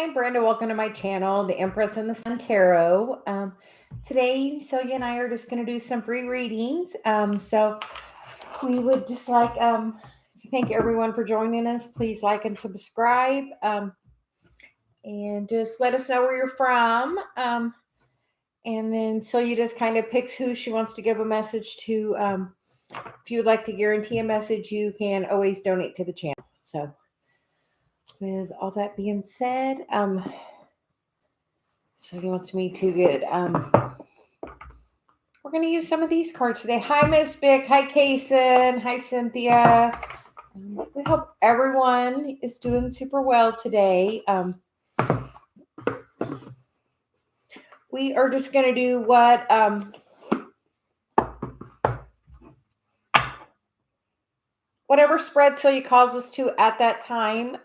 Hi, Brenda. Welcome to my channel, the Empress and the Sun Tarot. Today, Celia and I are just going to do some free readings. So we would just like to thank everyone for joining us. Please like and subscribe, and just let us know where you're from. And then Celia just kind of picks who she wants to give a message to. If you would like to guarantee a message, you can always donate to the channel. So with all that being said, so he wants me to get, we're going to use some of these cards today. Hi, Miss Vic. Hi, Kaysen. Hi, Cynthia. We hope everyone is doing super well today. We are just going to do whatever spread Celia calls us to at that time.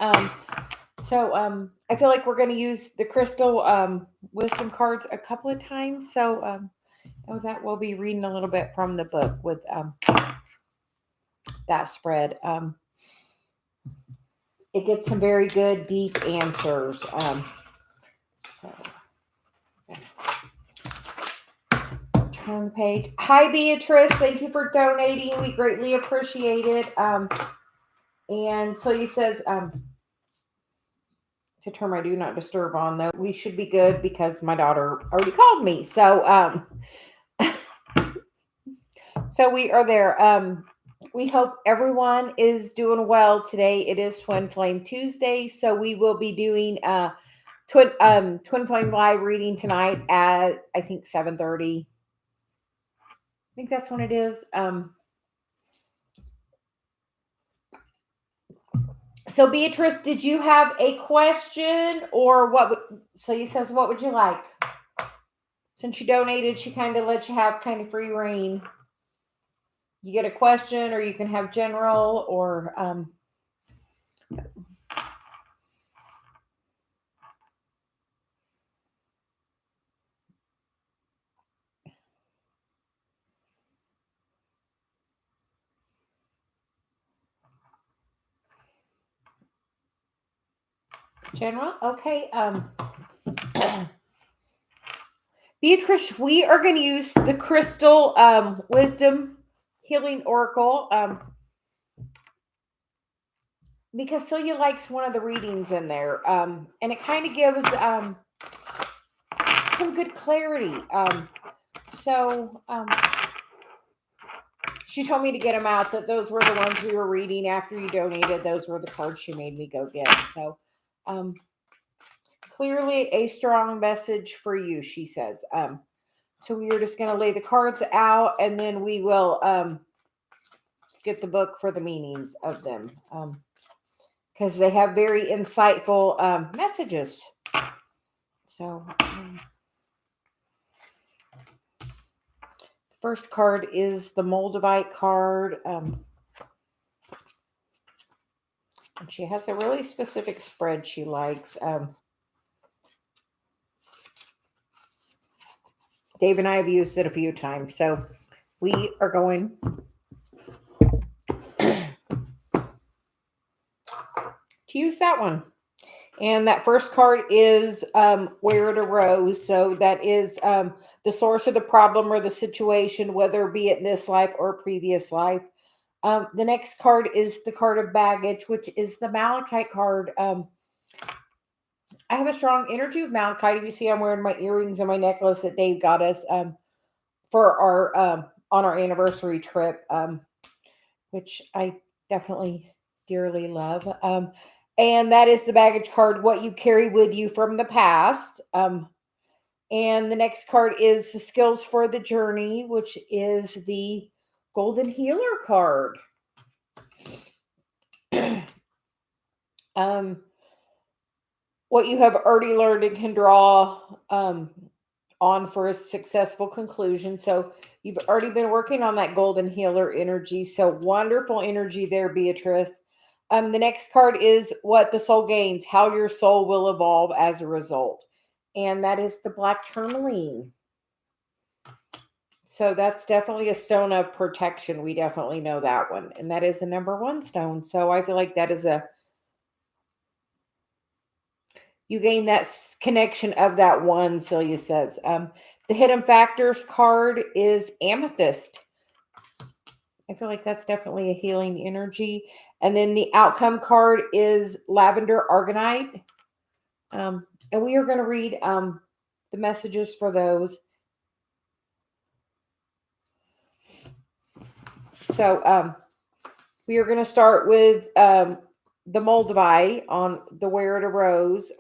So I feel like we're going to use the crystal wisdom cards a couple of times. So that we'll be reading a little bit from the book with that spread. It gets some very good, deep answers. Turn the page. Hi, Beatrice. Thank you for donating. We greatly appreciate it. And Celia says, to turn my do not disturb on, though, we should be good because my daughter already called me. So, so we are there. We hope everyone is doing well today. It is Twin Flame Tuesday, so we will be doing Twin Flame live reading tonight at I think 7:30. I think that's when it is. So Beatrice, did you have a question or what? So he says, what would you like? Since you donated, she kind of lets you have kind of free reign. You get a question, or you can have general, or general. Okay. Beatrice, we are going to use the crystal wisdom healing oracle because Celia likes one of the readings in there, and it kind of gives some good clarity. So she told me to get them out, that those were the ones we were reading after you donated. Those were the cards she made me go get. So clearly a strong message for you, she says. So we are just going to lay the cards out, and then we will get the book for the meanings of them, because they have very insightful messages. So the first card is the Moldavite card. And she has a really specific spread she likes. Dave and I have used it a few times, so we are going to use that one. And that first card is where it arose. So that is the source of the problem or the situation, whether it be in this life or previous life. The next card is the card of baggage, which is the Malachite card. I have a strong energy of Malachite. You see, I'm wearing my earrings and my necklace that Dave got us for our on our anniversary trip, which I definitely dearly love. And that is the baggage card, what you carry with you from the past. And the next card is the skills for the journey, which is the golden healer card. What you have already learned and can draw on for a successful conclusion. So you've already been working on that golden healer energy. So wonderful energy there, Beatrice. The next card is what the soul gains, how your soul will evolve as a result. And that is the black tourmaline. So that's definitely a stone of protection. We definitely know that one. And that is a number 1 stone. So I feel like that is a You gain that connection of that one, Celia says. The hidden factors card is amethyst. I feel like that's definitely a healing energy. And then the outcome card is lavender argonite. And we are going to read the messages for those. So we are going to start with the Moldavite on the Where It Arose.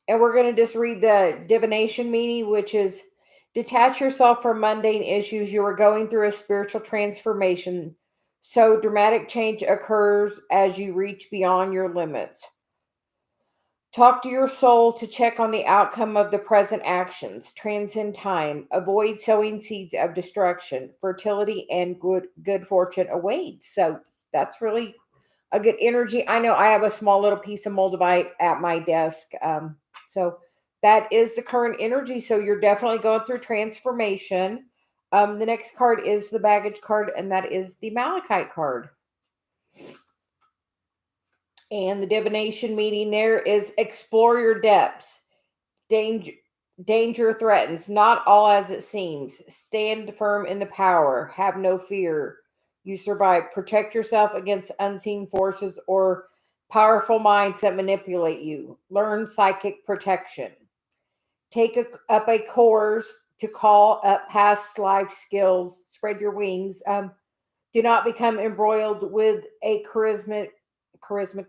And we're going to just read the divination meaning, which is detach yourself from mundane issues. You are going through a spiritual transformation. So dramatic change occurs as you reach beyond your limits. Talk to your soul to check on the outcome of the present actions. Transcend time. Avoid sowing seeds of destruction. Fertility and good fortune awaits. So that's really a good energy. I know I have a small little piece of moldavite at my desk. So that is the current energy. So you're definitely going through transformation. The next card is the baggage card, and that is the Malachite card. And the divination meaning there is explore your depths. Danger threatens, not all as it seems. Stand firm in the power. Have no fear. You survive. Protect yourself against unseen forces or powerful minds that manipulate you. Learn psychic protection. Take up a course to call up past life skills. Spread your wings. Do not become embroiled with a charismatic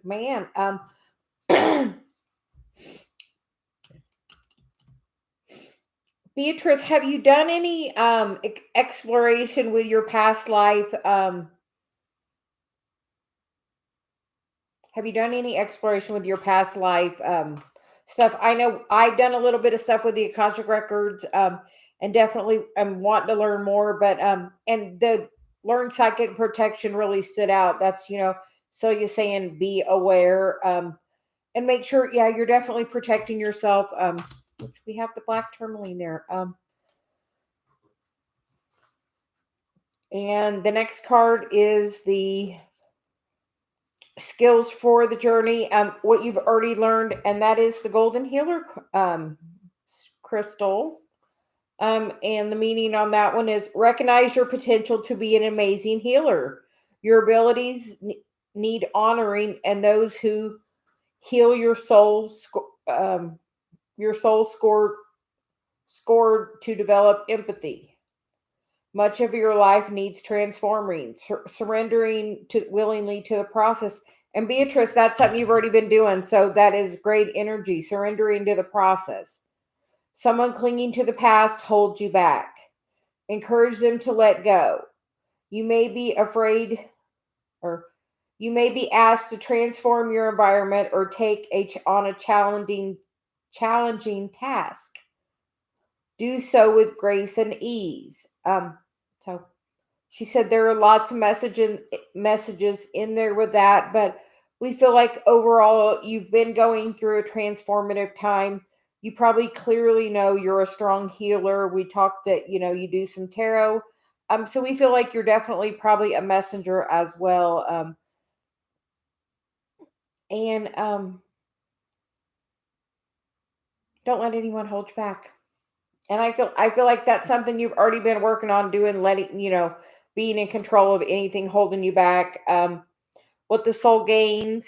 man. Beatrice, have you done any exploration with your past life? Have you done any exploration with your past life stuff? I know I've done a little bit of stuff with the Akashic records, and definitely I'm wanting to learn more. But and the learn psychic protection really stood out. That's so you're saying be aware, and make sure, yeah, you're definitely protecting yourself. Which we have the black tourmaline there. And the next card is the skills for the journey, what you've already learned, and that is the golden healer crystal. And the meaning on that one is recognize your potential to be an amazing healer. Your abilities need honoring, and those who heal your soul, scored to develop empathy. Much of your life needs transforming, surrendering to willingly to the process. And Beatrice, that's something you've already been doing. So that is great energy, surrendering to the process. Someone clinging to the past holds you back. Encourage them to let go. You may be afraid, or you may be asked to transform your environment or take on a challenging task. Do so with grace and ease. So she said there are lots of messages in there with that, but we feel like overall you've been going through a transformative time. You probably clearly know you're a strong healer. We talked that, you do some tarot. So we feel like you're definitely probably a messenger as well. And don't let anyone hold you back. And I feel like that's something you've already been working on doing, letting, being in control of anything holding you back. What the soul gains,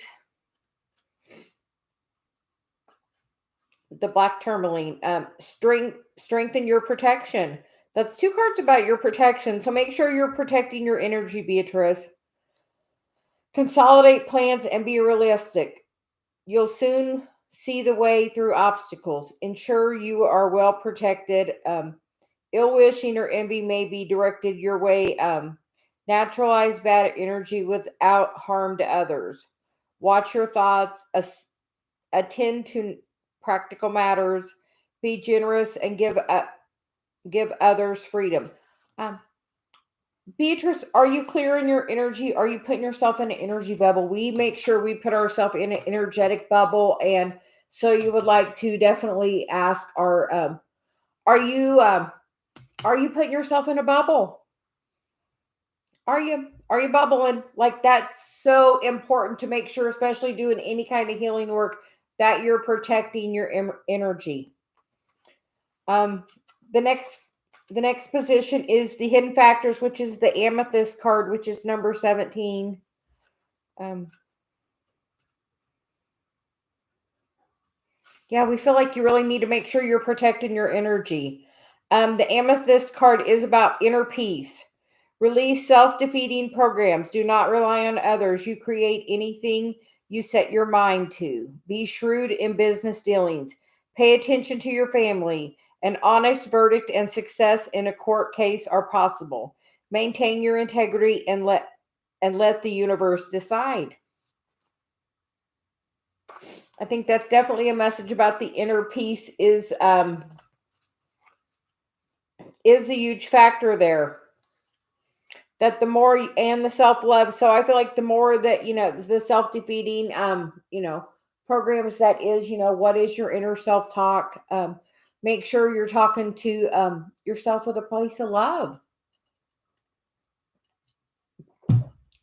the black tourmaline, strengthen your protection. That's two cards about your protection. So make sure you're protecting your energy, Beatrice. Consolidate plans and be realistic. You'll soon see the way through obstacles. Ensure you are well protected. Ill wishing or envy may be directed your way. Naturalize bad energy without harm to others. Watch your thoughts. Attend to practical matters. Be generous and give others freedom. Um, Beatrice, are you clear in your energy? Are you putting yourself in an energy bubble? We make sure we put ourselves in an energetic bubble, and so you would like to definitely ask our are you putting yourself in a bubble? Are you bubbling? Like, that's so important to make sure, especially doing any kind of healing work, that you're protecting your energy. Um, the next the next position is the hidden factors, which is the amethyst card, which is number 17. Um, yeah, we feel like you really need to make sure you're protecting your energy. The amethyst card is about inner peace. Release self defeating programs. Do not rely on others. You create anything you set your mind to. Be shrewd in business dealings. Pay attention to your family. An honest verdict and success in a court case are possible. Maintain your integrity and let the universe decide. I think that's definitely a message about the inner peace is a huge factor there. That the more and the self-love, so I feel like the more that the self-defeating programs, that is, what is your inner self-talk, make sure you're talking to yourself with a place of love.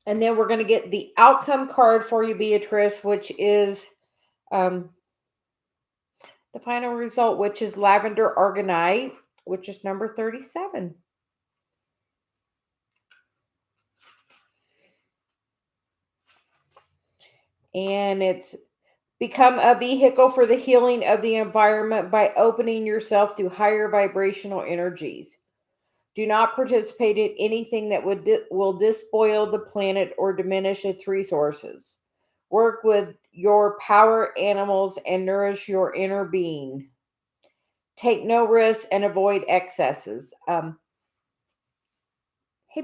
And then we're going to get the outcome card for you, Beatrice, which is um the final result, which is lavender argonite, which is number 37. And it's become a vehicle for the healing of the environment by opening yourself to higher vibrational energies. Do not participate in anything that will despoil the planet or diminish its resources. Work with your power animals and nourish your inner being. Take no risks and avoid excesses. Hey,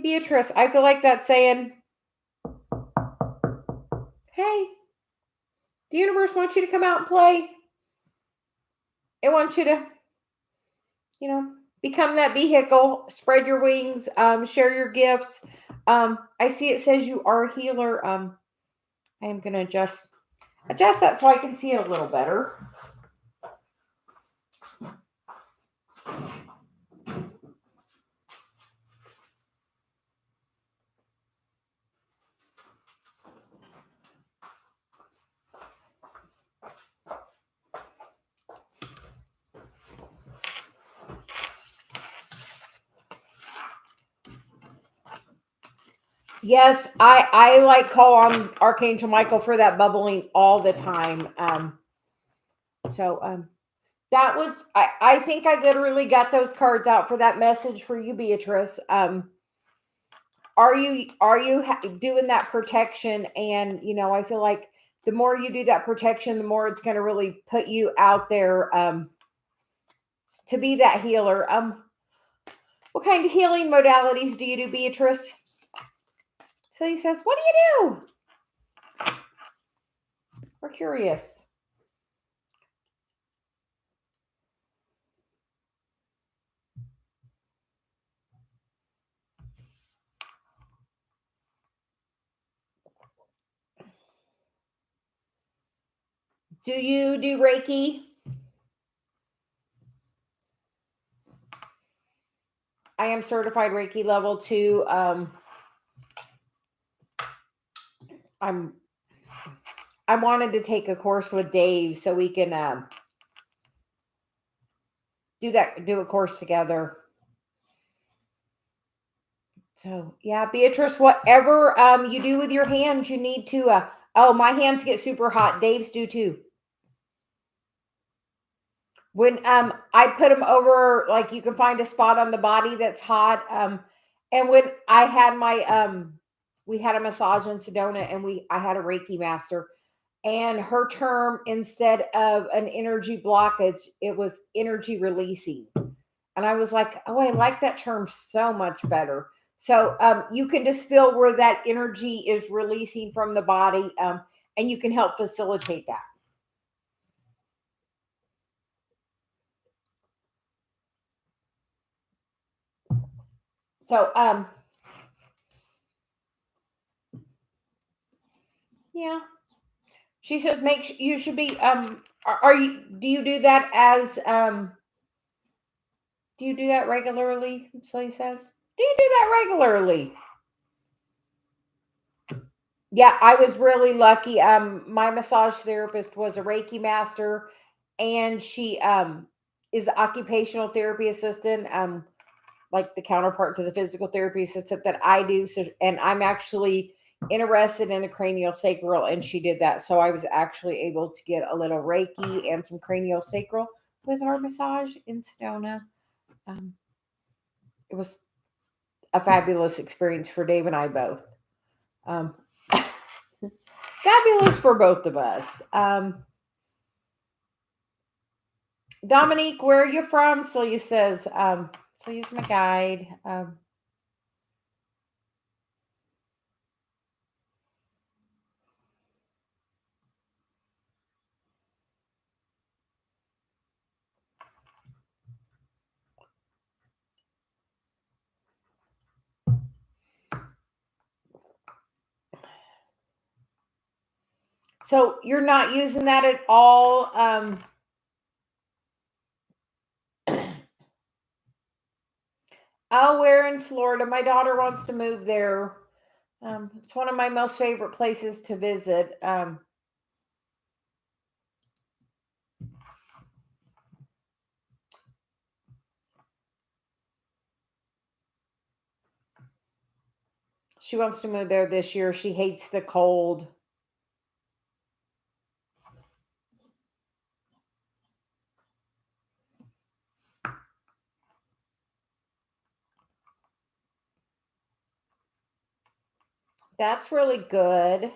Beatrice, I feel like that's saying, hey, the universe wants you to come out and play. It wants you to, become that vehicle, spread your wings, share your gifts. I see it says you are a healer. I am going to adjust that so I can see it a little better. Yes, I like call on Archangel Michael for that bubbling all the time. So that was I think I literally got those cards out for that message for you, Beatrice. Are you doing that protection? And I feel like the more you do that protection, the more it's going to really put you out there to be that healer. What kind of healing modalities do you do, Beatrice? So he says, what do you do? We're curious. Do you do Reiki? I am certified Reiki level 2. I wanted to take a course with Dave so we can do a course together. So yeah, Beatrice, whatever you do with your hands, you need to oh, my hands get super hot. Dave's do too. When I put them over, like, you can find a spot on the body that's hot. And when I had my we had a massage in Sedona, and I had a Reiki master, and her term, instead of an energy blockage, it was energy releasing. And I was like, oh, I like that term so much better. So you can just feel where that energy is releasing from the body, and you can help facilitate that. So yeah, she says you should be are you do you do that as do you do that regularly? So he says, do you do that regularly? Yeah, I was really lucky. My massage therapist was a Reiki master, and she is a occupational therapy assistant, like the counterpart to the physical therapy assistant that I do. So, and I'm actually interested in the cranial sacral, and she did that. So I was actually able to get a little Reiki and some cranial sacral with our massage in Sedona. Um, it was a fabulous experience for Dave and I both. Um, fabulous for both of us. Dominique, where are you from? Celia says, Celia's my guide. So you're not using that at all. Oh, we're in Florida. My daughter wants to move there. It's one of my most favorite places to visit. She wants to move there this year. She hates the cold. That's really good.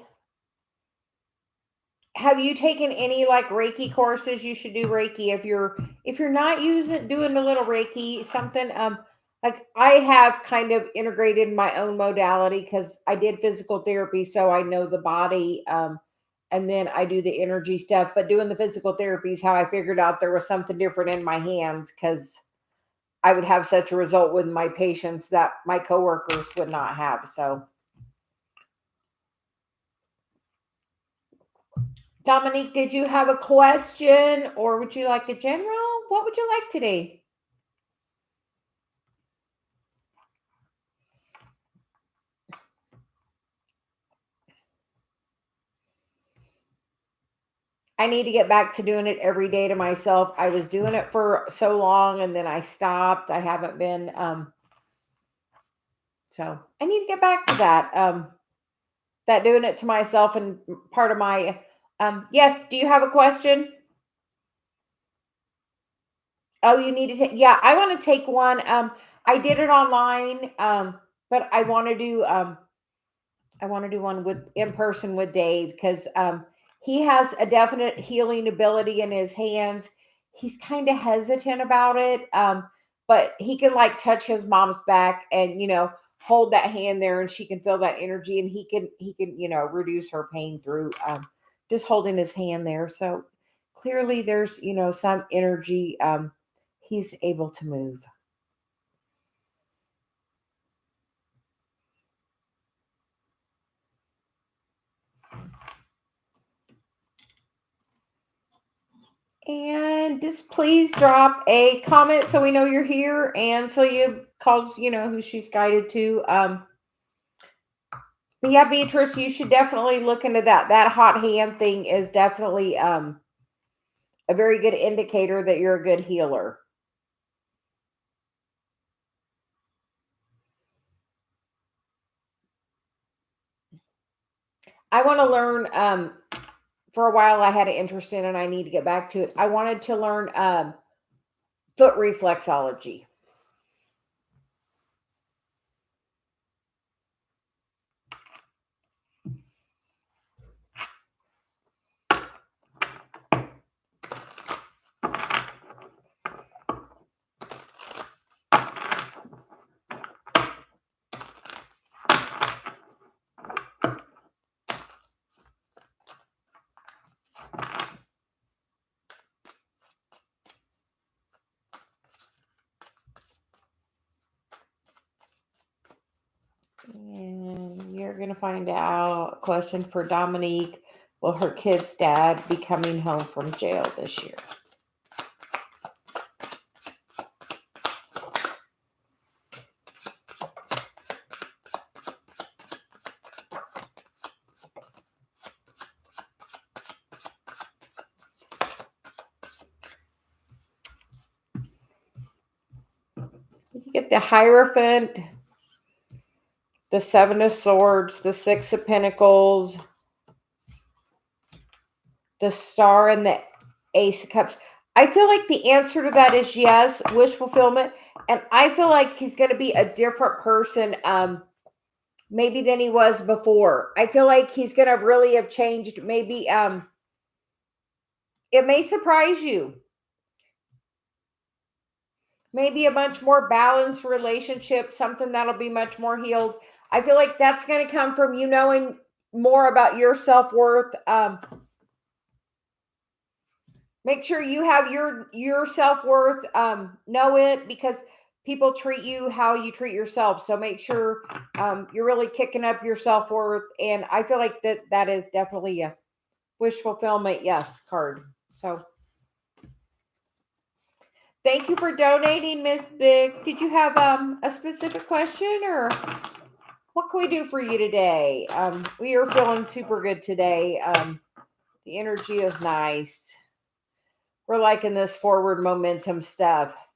Have you taken any like Reiki courses? You should do Reiki if you're not using doing a little Reiki something. Like I have kind of integrated my own modality because I did physical therapy, so I know the body. And then I do the energy stuff. But doing the physical therapy is how I figured out there was something different in my hands because I would have such a result with my patients that my coworkers would not have. So Dominique, did you have a question or would you like a general? What would you like today? I need to get back to doing it every day to myself. I was doing it for so long and then I stopped. I haven't been so I need to get back to that. That doing it to myself and part of my yes, do you have a question? Oh, you need to take yeah, I want to take one. I did it online but I want to do one with in person with Dave because he has a definite healing ability in his hands. He's kind of hesitant about it, but he can like touch his mom's back and hold that hand there, and she can feel that energy, and he can reduce her pain through just holding his hand there. So clearly, there's some energy. He's able to move. And just please drop a comment so we know you're here and so you calls, who she's guided to. But yeah, Beatrice, you should definitely look into that. That hot hand thing is definitely a very good indicator that you're a good healer. I want to learn for a while I had an interest in and I need to get back to it. I wanted to learn foot reflexology. And you're going to find out a question for Dominique. Will her kid's dad be coming home from jail this year? Get the Hierophant, the Seven of Swords, the Six of Pentacles, the Star, and the Ace of Cups. I feel like the answer to that is yes, wish fulfillment. And I feel like he's going to be a different person maybe than he was before. I feel like he's going to really have changed. Maybe it may surprise you. Maybe a much more balanced relationship, something that'll be much more healed. I feel like that's going to come from you knowing more about your self-worth. Make sure you have your self-worth. Know it, because people treat you how you treat yourself. So make sure you're really kicking up your self-worth. And I feel like that is definitely a wish fulfillment yes card. So thank you for donating, Miss Big. Did you have a specific question, or what can we do for you today? We are feeling super good today. The energy is nice. We're liking this forward momentum stuff.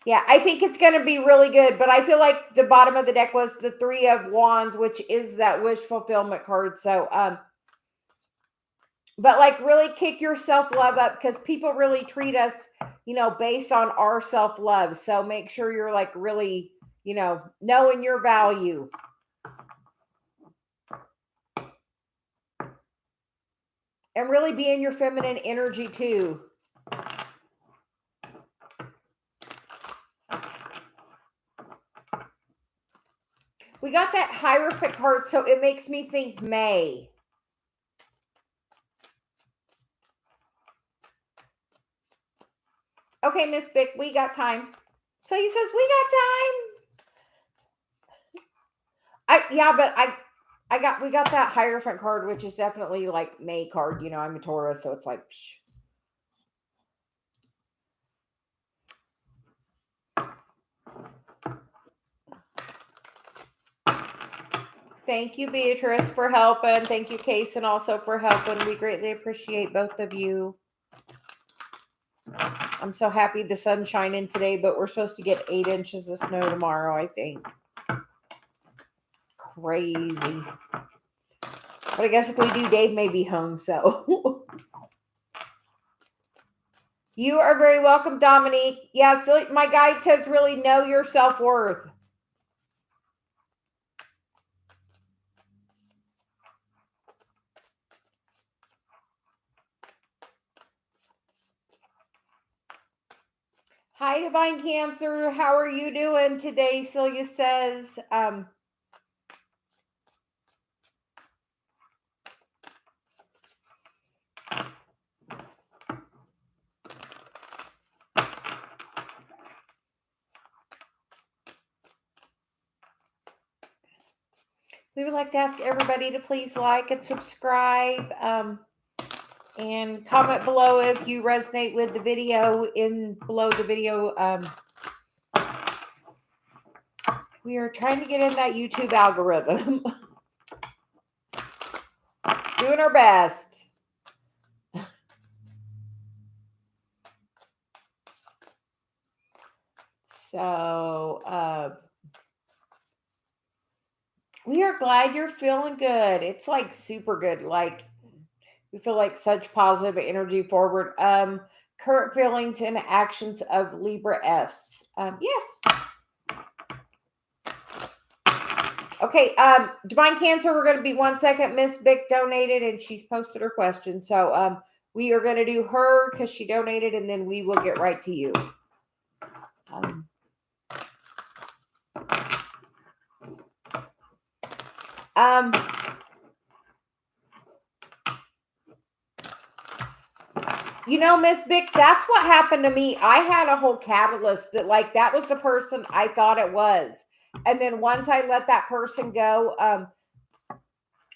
Yeah, I think it's going to be really good, but I feel like the bottom of the deck was the Three of Wands, which is that wish fulfillment card. So, but like really kick your self-love up, because people really treat us, based on our self-love. So make sure you're like really, knowing your value. And really be in your feminine energy too. We got that Hierophant card, so it makes me think May. Okay, Miss Bick, we got time. So he says we got time. We got that Hierophant card, which is definitely like May card. I'm a Taurus, so it's like. Psh. Thank you, Beatrice, for helping. Thank you, Kason, also for helping. We greatly appreciate both of you. I'm so happy the sun's shining today, but we're supposed to get 8 inches of snow tomorrow, I think. Crazy. But I guess if we do, Dave may be home, so. You are very welcome, Dominique. Yeah, so my guide says really know your self-worth. Hi, Divine Cancer. How are you doing today? Celia says, we would like to ask everybody to please like and subscribe, and comment below if you resonate with the video. Below the video, we are trying to get in that YouTube algorithm. Doing our best. So, we are glad you're feeling good. It's like super good. Like, we feel like such positive energy forward. Current feelings and actions of Libra S. Yes. Okay. Divine Cancer, we're going to be 1 second. Miss Bick donated and she's posted her question. So, we are going to do her because she donated, and then we will get right to you. Miss Bick, that's what happened to me. I had a whole catalyst that was the person I thought it was. And then once I let that person go,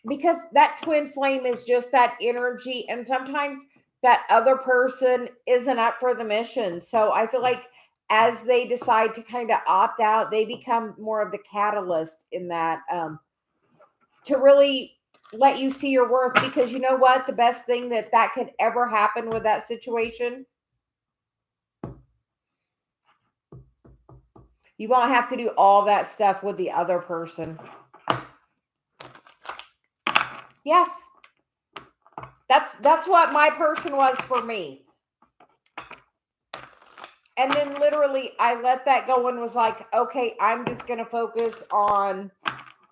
because that twin flame is just that energy. And sometimes that other person isn't up for the mission. So I feel like as they decide to kind of opt out, they become more of the catalyst in that, to really let you see your worth. Because you know what? The best thing that could ever happen with that situation You won't have to do all that stuff with the other person. Yes. That's what my person was for me. And then literally I let that go and was like, okay, I'm just going to focus on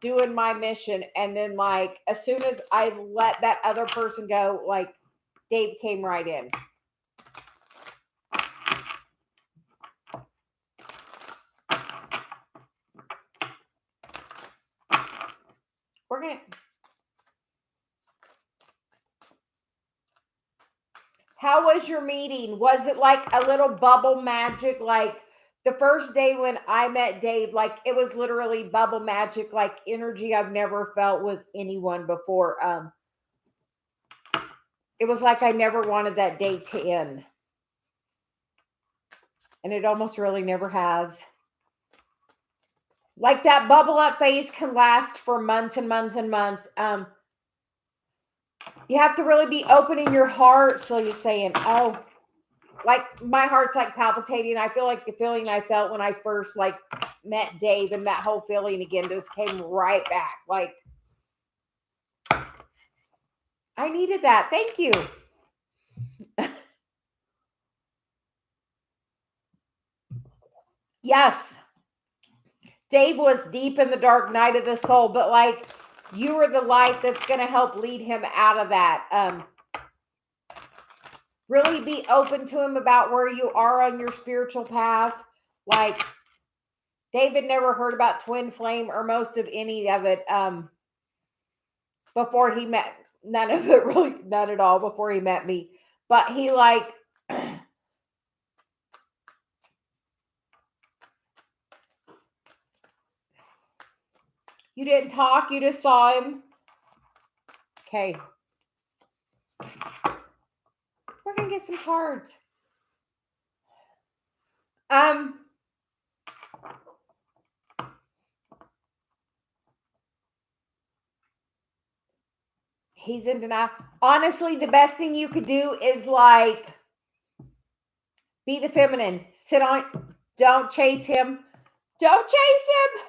doing my mission. And then like, as soon as I let that other person go, like Dave came right in. We're going to... How was your meeting? Was it like a little bubble magic? Like the first day when I met Dave, like it was literally bubble magic, like energy I've never felt with anyone before. It was like I never wanted that day to end. And it almost really never has. Like that bubble up phase can last for months and months and months. You have to really be opening your heart. So you're saying, oh, like my heart's like palpitating. I feel like the feeling I felt when I first like met Dave, and that whole feeling again just came right back. Like I needed that. Thank you. Yes. Dave was deep in the dark night of the soul, but like you were the light that's going to help lead him out of that. Really be open to him about where you are on your spiritual path. Like David never heard about twin flame or most of any of it before he met. None of it really, none at all before he met me. But he like you didn't talk, you just saw him. Okay. We're gonna get some cards. He's in denial. Honestly, the best thing you could do is like be the feminine. Sit on, don't chase him. Don't chase him.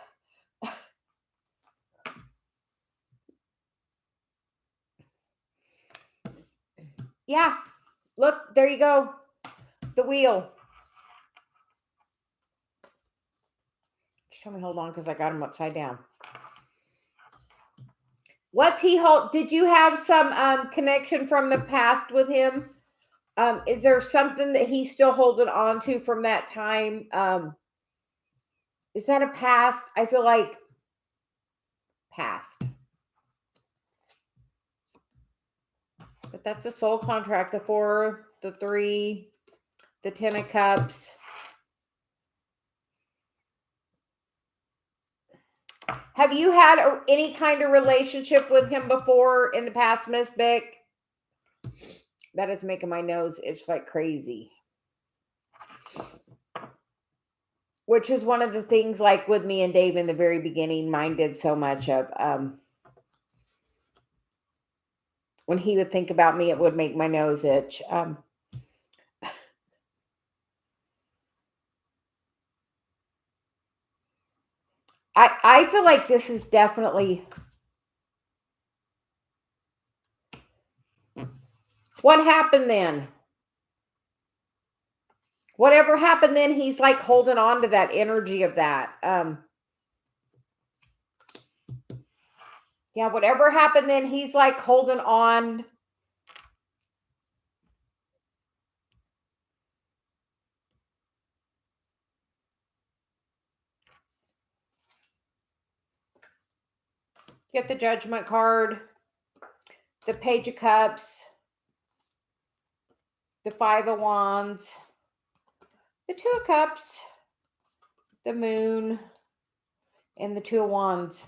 Yeah. Look, there you go. The wheel. Just tell me, hold on, because I got him upside down. What's he hold? Did you have some connection from the past with him? Is there something that he's still holding on to from that time? Is that a past? I feel like past. But that's a soul contract. The 4, the 3, the 10 of Cups. Have you had any kind of relationship with him before in the past, Miss Bick? That is making my nose itch like crazy. Which is one of the things like with me and Dave in the very beginning, mine did so much of. When he would think about me, it would make my nose itch. I feel like this is definitely... What happened then? Whatever happened then, he's like holding on to that energy of that. Yeah, whatever happened then, he's like holding on. Get the Judgment card, the Page of Cups, the 5 of Wands, the 2 of Cups, the Moon, and the 2 of Wands.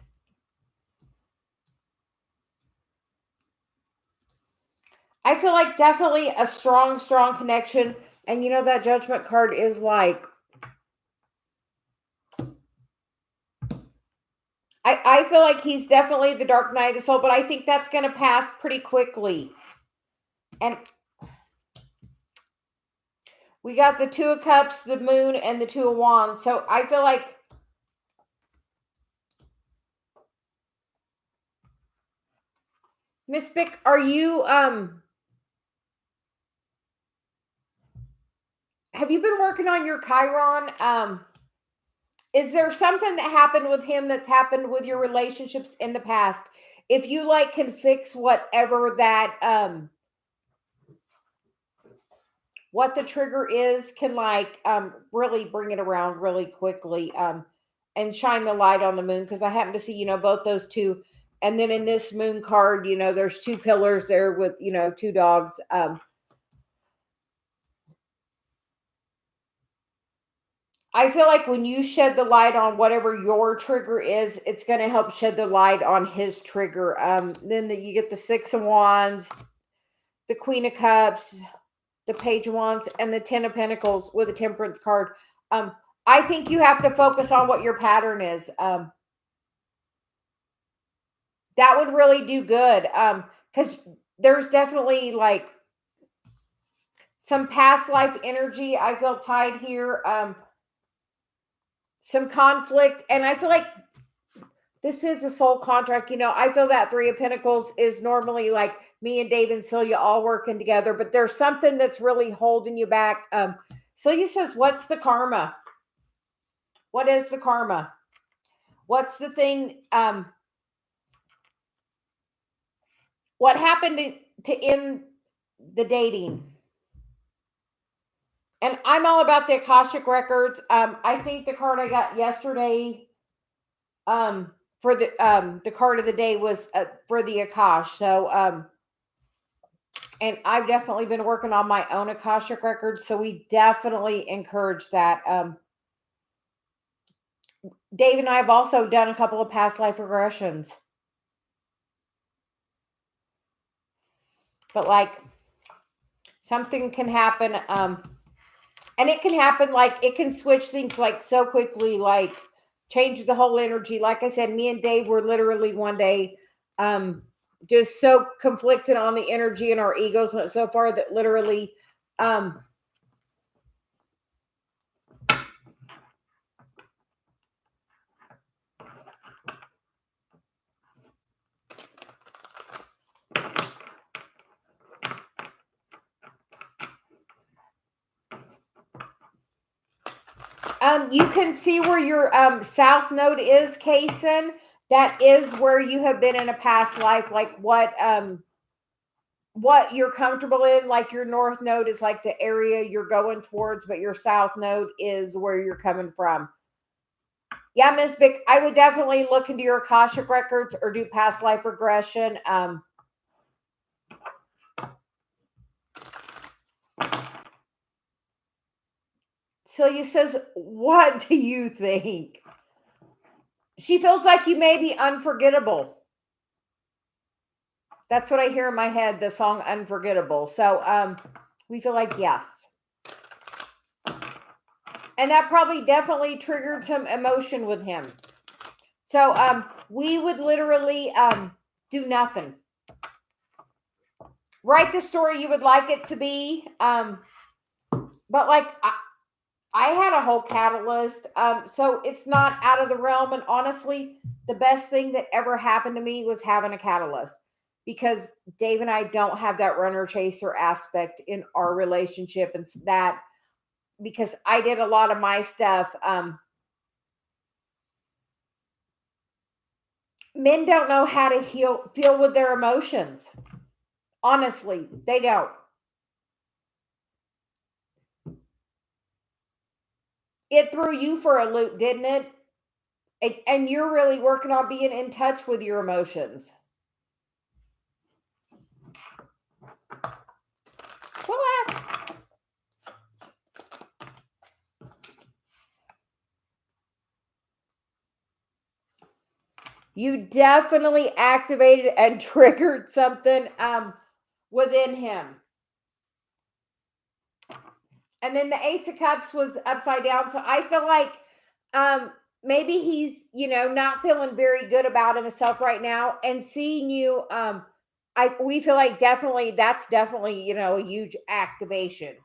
I feel like definitely a strong, strong connection. And you know that Judgment card is like... I feel like he's definitely the dark night of the soul, but I think that's going to pass pretty quickly. And we got the 2 of Cups, the Moon, and the 2 of Wands. So I feel like Miss Vic, are you have you been working on your Chiron? Is there something that happened with him that's happened with your relationships in the past? If you like can fix whatever that what the trigger is, can like really bring it around really quickly and shine the light on the moon, because I happen to see, both those two. And then in this moon card, there's two pillars there with, two dogs. I feel like when you shed the light on whatever your trigger is, it's going to help shed the light on his trigger. Then you get the Six of Wands, the Queen of Cups, the Page of Wands, and the Ten of Pentacles with a Temperance card. I think you have to focus on what your pattern is. That would really do good. Because there's definitely like some past life energy I feel tied here. Some conflict, and I feel like this is a soul contract. I feel that Three of Pentacles is normally like me and Dave and Celia all working together, but there's something that's really holding you back. Celia says, what's the karma? What is the karma? What's the thing? What happened to end the dating? And I'm all about the Akashic records. I think the card I got yesterday for the card of the day was for the Akash. So and I've definitely been working on my own Akashic records, so we definitely encourage that. Dave and I have also done a couple of past life regressions. But like something can happen, and it can happen like it can switch things like so quickly, like change the whole energy. Like I said, me and Dave were literally one day just so conflicted on the energy, and our egos went so far that literally you can see where your south node is, Kason. That is where you have been in a past life, like what you're comfortable in. Like your north node is like the area you're going towards, but your south node is where you're coming from. Yeah, Miss Vic, I would definitely look into your Akashic records or do past life regression. Celia says, what do you think? She feels like you may be unforgettable. That's what I hear in my head, the song Unforgettable. So we feel like yes. And that probably definitely triggered some emotion with him. So we would literally do nothing. Write the story you would like it to be. But like I had a whole catalyst. So it's not out of the realm. And honestly, the best thing that ever happened to me was having a catalyst, because Dave and I don't have that runner chaser aspect in our relationship. And that because I did a lot of my stuff. Men don't know how to feel with their emotions. Honestly, they don't. It threw you for a loop, didn't it? And you're really working on being in touch with your emotions. Well, ask. You definitely activated and triggered something within him. And then the Ace of Cups was upside down. So I feel like maybe he's, not feeling very good about himself right now. And seeing you, we feel like that's definitely, a huge activation.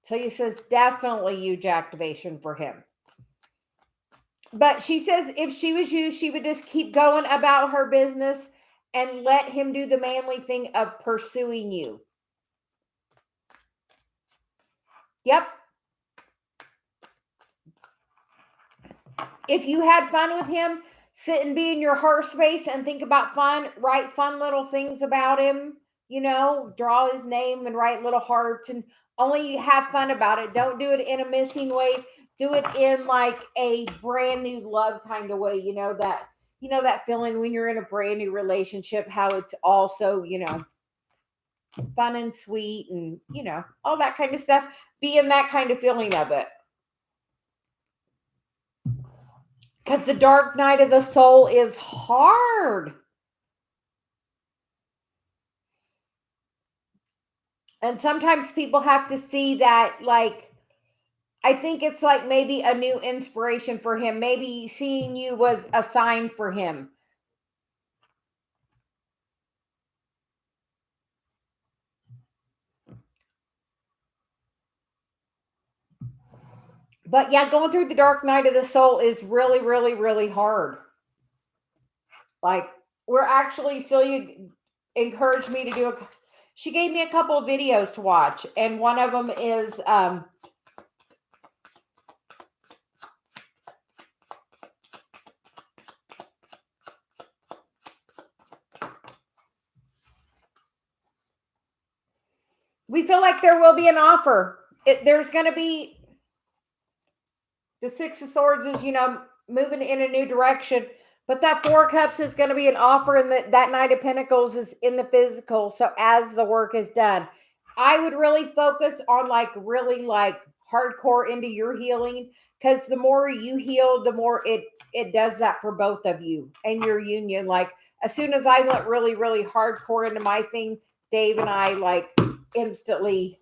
So he says definitely huge activation for him. But she says if she was you, she would just keep going about her business and let him do the manly thing of pursuing you. Yep. If you had fun with him, sit and be in your heart space and think about fun, write fun little things about him, draw his name and write little hearts and only have fun about it. Don't do it in a missing way. Do it in like a brand new love kind of way, that feeling when you're in a brand new relationship, how it's also, fun and sweet and, all that kind of stuff. Be in that kind of feeling of it. Because the dark night of the soul is hard. And sometimes people have to see that, like, I think it's like maybe a new inspiration for him. Maybe seeing you was a sign for him. But yeah, going through the dark night of the soul is really, really, really hard. Like, we're actually, Celia encouraged me to do she gave me a couple of videos to watch, and one of them is we feel like there will be an offer. There's going to be the Six of Swords is, moving in a new direction. But that Four of Cups is going to be an offer, and that Knight of Pentacles is in the physical. So as the work is done, I would really focus on really hardcore into your healing, because the more you heal, the more it does that for both of you and your union. Like, as soon as I went really, really hardcore into my thing, Dave and I instantly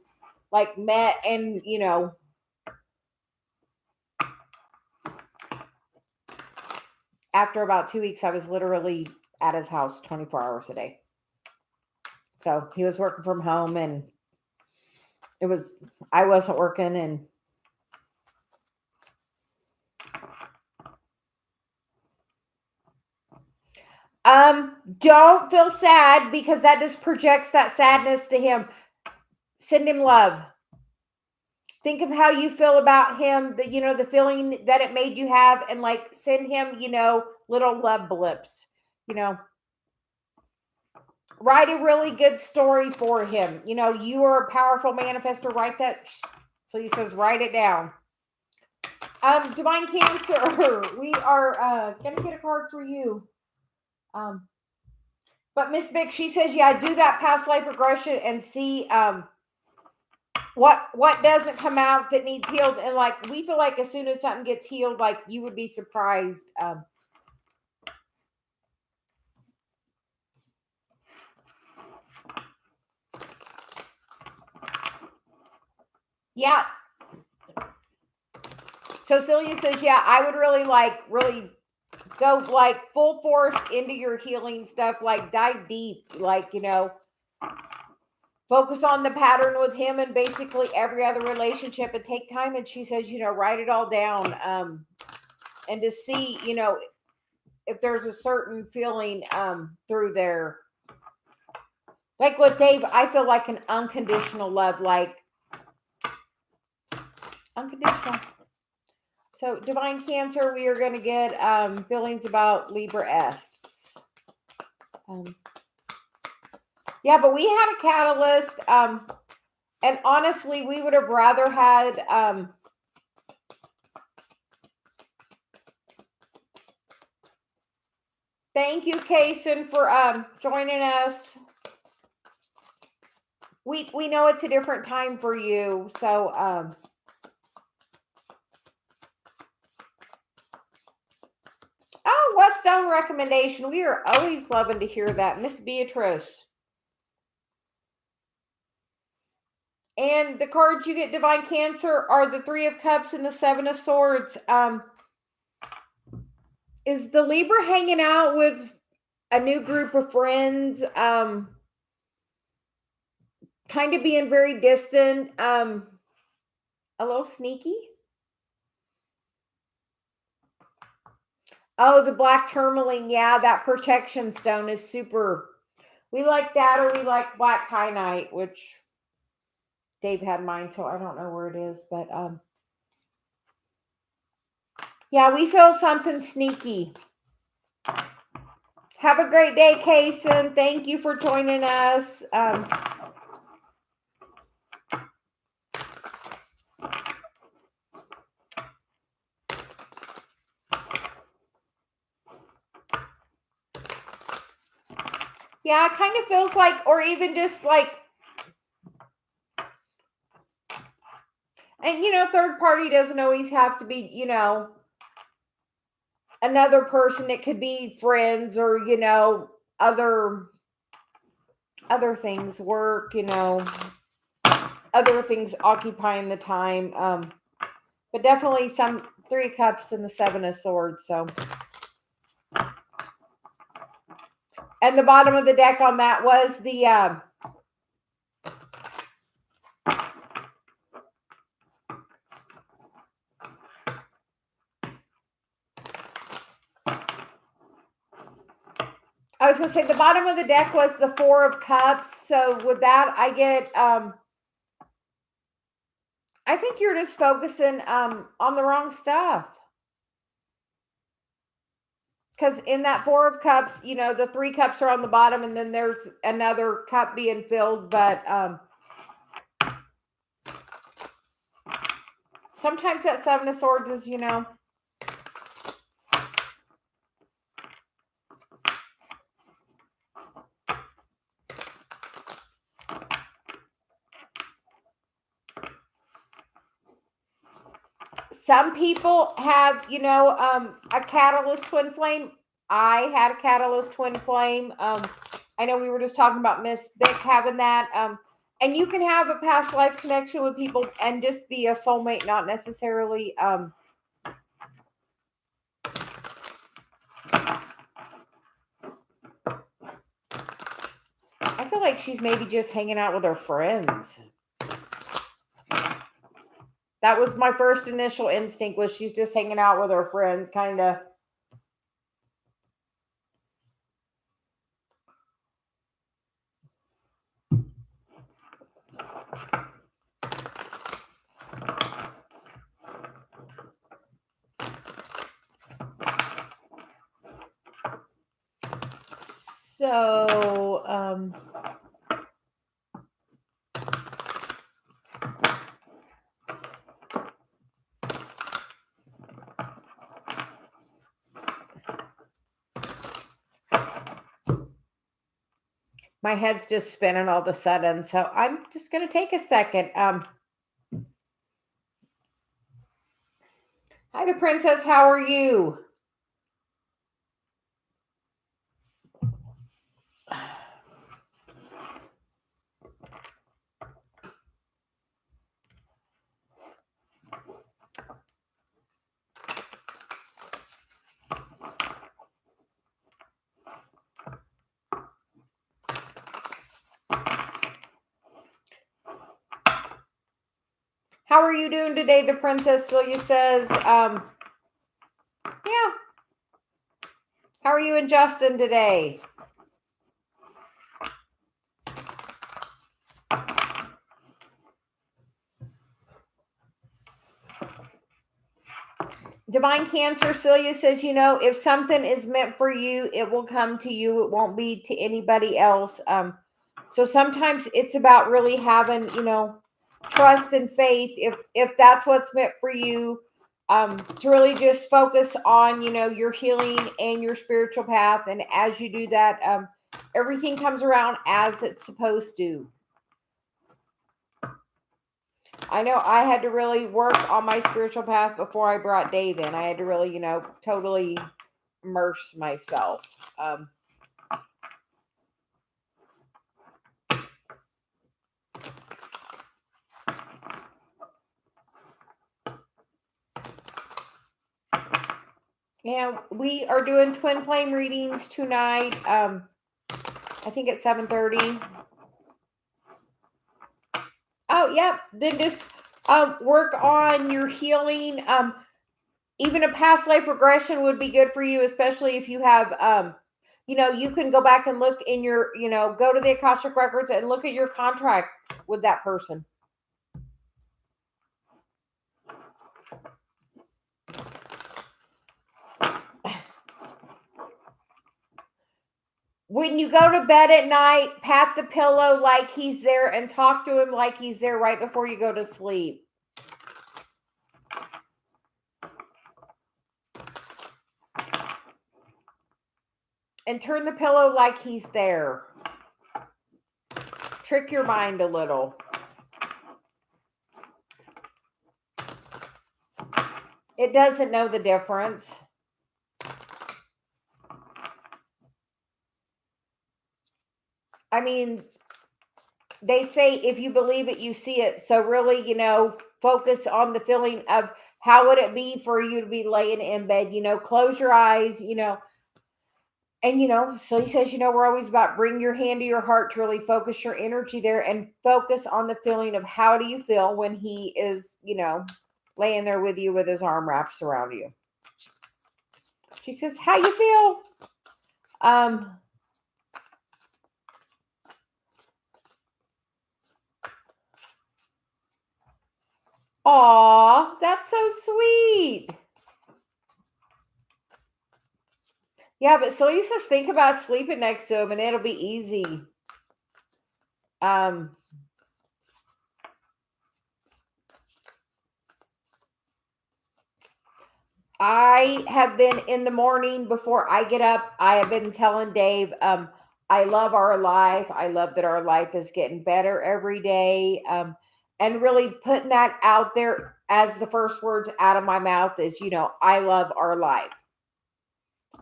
met, and after about 2 weeks, I was literally at his house 24 hours a day. So he was working from home, and I wasn't working, and don't feel sad, because that just projects that sadness to him. Send him love. Think of how you feel about him, the feeling that it made you have, and send him, little love blips, write a really good story for him. You are a powerful manifestor. Write that. So he says, write it down. Divine Cancer, we are gonna get a card for you. But Miss Vic, she says, yeah, do that past life regression and see what doesn't come out that needs healed. And we feel like as soon as something gets healed, you would be surprised. Yeah. So Celia says, yeah, I would really go full force into your healing stuff, dive deep, focus on the pattern with him and basically every other relationship, and take time. And she says, write it all down, and to see, if there's a certain feeling through there. Like with Dave, I feel like an unconditional love, unconditional. So Divine Cancer, we are going to get feelings about Libra S. Yeah, but we had a catalyst, and honestly, we would have rather had thank you, Kaysen, for joining us. We know it's a different time for you, so oh, what stone recommendation? We are always loving to hear that, Miss Beatrice. And the cards you get, Divine Cancer, are the Three of Cups and the Seven of Swords. Is the Libra hanging out with a new group of friends? Kind of being very distant. A little sneaky. Oh, the black tourmaline. Yeah, that protection stone is super. We like that, or we like black kyanite, which Dave had mine, so I don't know where it is. But yeah, we feel something sneaky. Have a great day, Kason. Thank you for joining us. Yeah, it kind of feels like, or even just like, and third party doesn't always have to be, another person. It could be friends or, other things, work, other things occupying the time. But definitely some Three Cups and the Seven of Swords. So, and the bottom of the deck on that was the I was going to say the bottom of the deck was the Four of Cups. So with that, I get, I think you're just focusing on the wrong stuff. Because in that Four of Cups, the Three Cups are on the bottom, and then there's another cup being filled. But sometimes that Seven of Swords is, some people have, a catalyst twin flame. I had a catalyst twin flame. I know we were just talking about Miss Bick having that. And you can have a past life connection with people and just be a soulmate, not necessarily. I feel like she's maybe just hanging out with her friends. That was my first initial instinct, was she's just hanging out with her friends, kind of. So, my head's just spinning all of a sudden. So I'm just going to take a second. Hi, the princess. How are you? How are you doing today? The princess Celia says, yeah. How are you and Justin today? Divine Cancer, Celia says, if something is meant for you, it will come to you. It won't be to anybody else. So sometimes it's about really having, trust and faith. If that's what's meant for you, to really just focus on, your healing and your spiritual path. And as you do that, everything comes around as it's supposed to. I know I had to really work on my spiritual path before I brought Dave in. I had to really, totally immerse myself. And we are doing twin flame readings tonight. I think at 7:30. Oh, yep. Then just work on your healing. even a past life regression would be good for you, especially if you have, you can go back and look in your, go to the Akashic Records and look at your contract with that person. When you go to bed at night, pat the pillow like he's there and talk to him like he's there right before you go to sleep. And turn the pillow like he's there. Trick your mind a little. It doesn't know the difference. I mean, they say if you believe it, you see it. So really, focus on the feeling of how would it be for you to be laying in bed, close your eyes, and so he says, we're always about bring your hand to your heart to really focus your energy there and focus on the feeling of how do you feel when he is, laying there with you with his arm wraps around you. She says, how you feel? Aw, that's so sweet. Yeah, but so he says think about sleeping next to him and it'll be easy. I have been in the morning before I get up. I have been telling Dave, I love our life. I love that our life is getting better every day. And really putting that out there as the first words out of my mouth is, I love our life.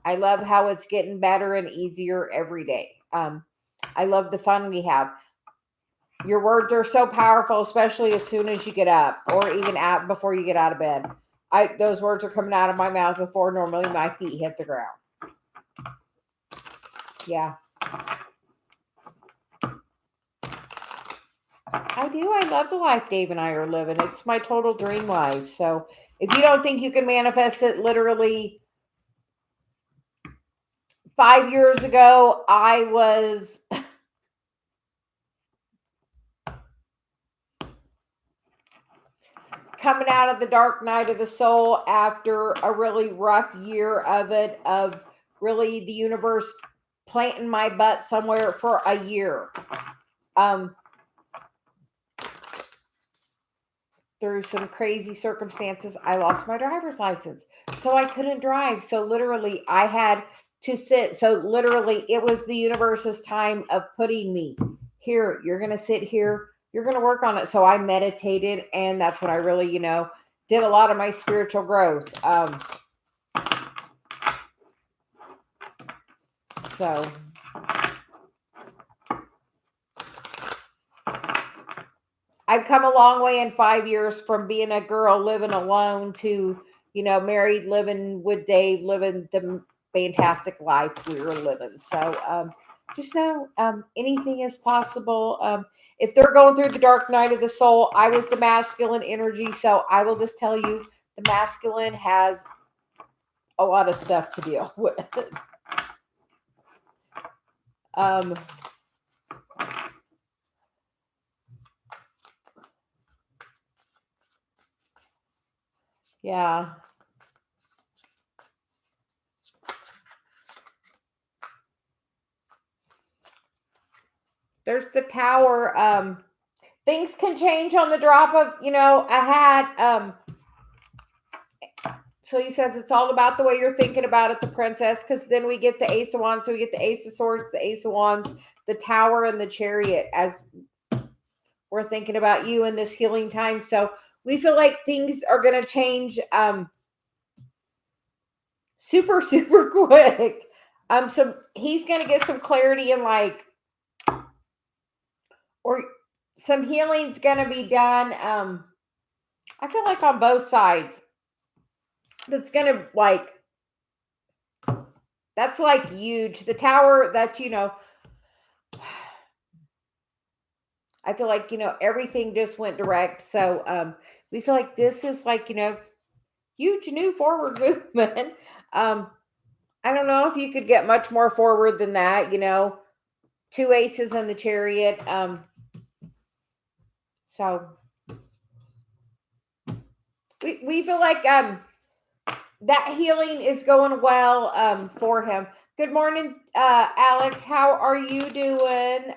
I love how it's getting better and easier every day. I love the fun we have. Your words are so powerful, especially as soon as you get up or even before you get out of bed. Those words are coming out of my mouth before normally my feet hit the ground. Yeah. I do. I love the life Dave and I are living. It's my total dream life. So if you don't think you can manifest it, literally 5 years ago, I was coming out of the dark night of the soul after a really rough year of it, of really the universe planting my butt somewhere for a year. Through some crazy circumstances, I lost my driver's license. So I couldn't drive. So literally I had to sit. So literally it was the universe's time of putting me here. You're going to sit here. You're going to work on it. So I meditated and that's when I really, did a lot of my spiritual growth. So I've come a long way in 5 years from being a girl living alone to, married, living with Dave, living the fantastic life we were living. So just know anything is possible. If they're going through the dark night of the soul, I was the masculine energy. So I will just tell you the masculine has a lot of stuff to deal with. Yeah. There's the tower. Things can change on the drop of, a hat. So he says it's all about the way you're thinking about it, the princess, because then we get the Ace of Wands. So we get the Ace of Swords, the Ace of Wands, the Tower, and the Chariot as we're thinking about you in this healing time. So we feel like things are going to change super, super quick. So he's going to get some clarity and or some healing's going to be done. I feel like on both sides. That's going to that's huge. The tower that, I feel like, everything just went direct. So we feel like this is Huge new forward movement. I don't know if you could get much more forward than that, two aces in the chariot. So we feel like that healing is going well for him. Good morning, Alex. How are you doing?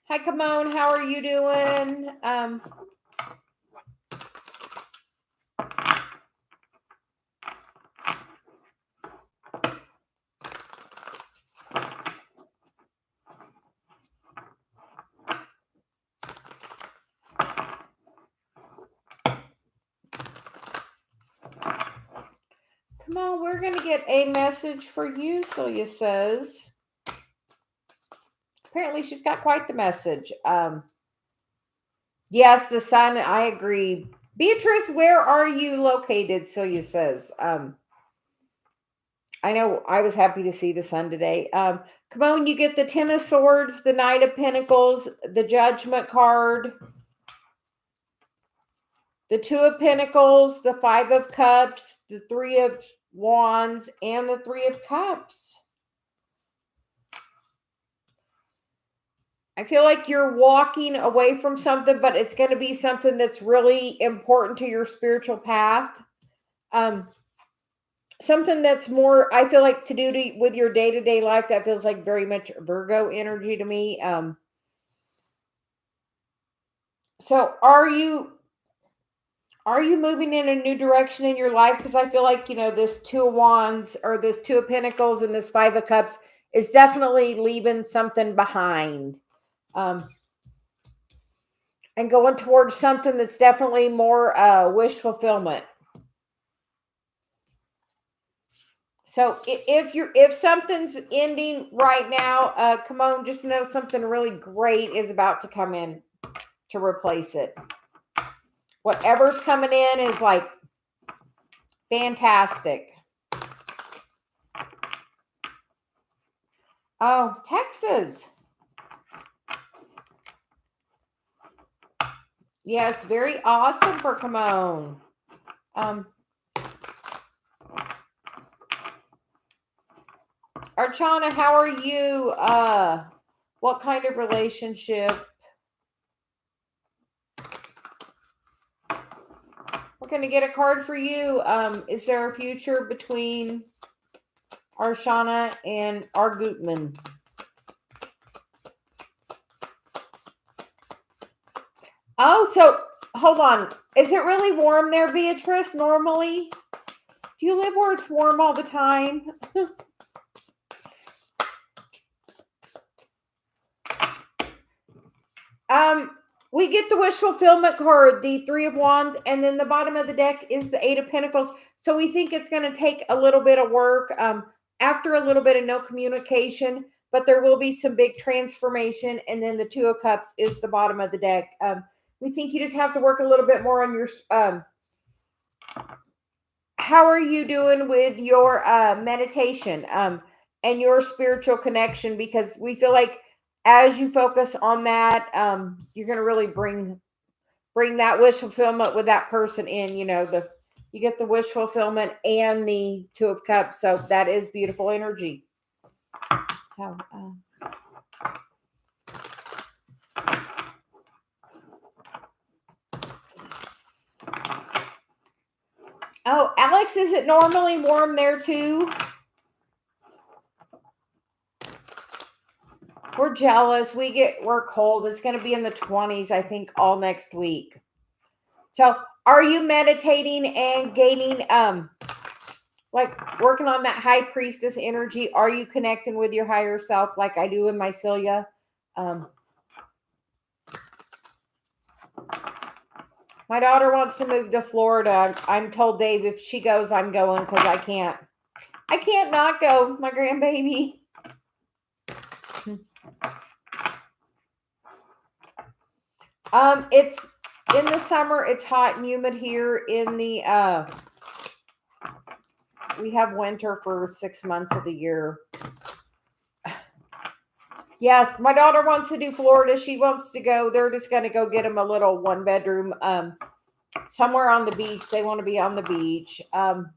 Hi, Kimon. How are you doing? Come on, we're going to get a message for you, Celia says. Apparently, she's got quite the message. Yes, the sun, I agree. Beatrice, where are you located? Celia says. I know I was happy to see the sun today. Come on, you get the Ten of Swords, the Knight of Pentacles, the Judgment card, the Two of Pentacles, the Five of Cups, the Three of Wands, and the Three of Cups. I feel like you're walking away from something, but it's going to be something that's really important to your spiritual path. Something that's more, I feel like, to do with your day-to-day life that feels like very much Virgo energy to me. So are you moving in a new direction in your life? Because I feel like, this Two of Wands or this Two of Pentacles and this Five of Cups is definitely leaving something behind. And going towards something that's definitely more wish fulfillment. So if something's ending right now, come on, just know something really great is about to come in to replace it. Whatever's coming in is like fantastic. Oh, Texas. Yes, very awesome for Kimon. Archana, how are you? What kind of relationship? We're going to get a card for you. Is there a future between Archana and R. Gutman? Oh, so hold on. Is it really warm there, Beatrice, normally? Do you live where it's warm all the time? We get the wish fulfillment card, the Three of Wands, and then the bottom of the deck is the Eight of Pentacles. So we think it's going to take a little bit of work after a little bit of no communication, but there will be some big transformation. And then the Two of Cups is the bottom of the deck. We think you just have to work a little bit more on your how are you doing with your meditation and your spiritual connection? Because we feel like as you focus on that, you're going to really bring that wish fulfillment with that person in. You get the wish fulfillment and the Two of Cups, so that is beautiful energy. So oh, Alex, is it normally warm there too? We're jealous. We're cold. It's going to be in the 20s, I think, all next week. So are you meditating and gaining, like working on that high priestess energy? Are you connecting with your higher self like I do in my Celia? My daughter wants to move to Florida. I'm told Dave if she goes, I'm going because I can't not go, my grandbaby. It's in the summer, it's hot and humid here. In the we have winter for 6 months of the year. Yes, my daughter wants to do Florida. She wants to go. They're just going to go get them a little 1-bedroom somewhere on the beach. They want to be on the beach. And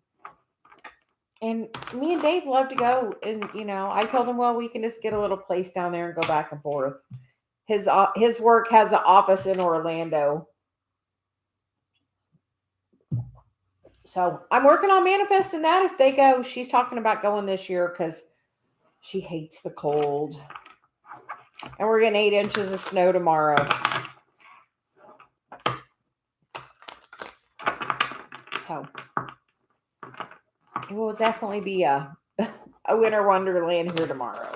me and Dave love to go. And, I told him, well, we can just get a little place down there and go back and forth. His work has an office in Orlando. So I'm working on manifesting that if they go. She's talking about going this year because she hates the cold. And we're getting 8 inches of snow tomorrow. So it will definitely be a winter wonderland here tomorrow.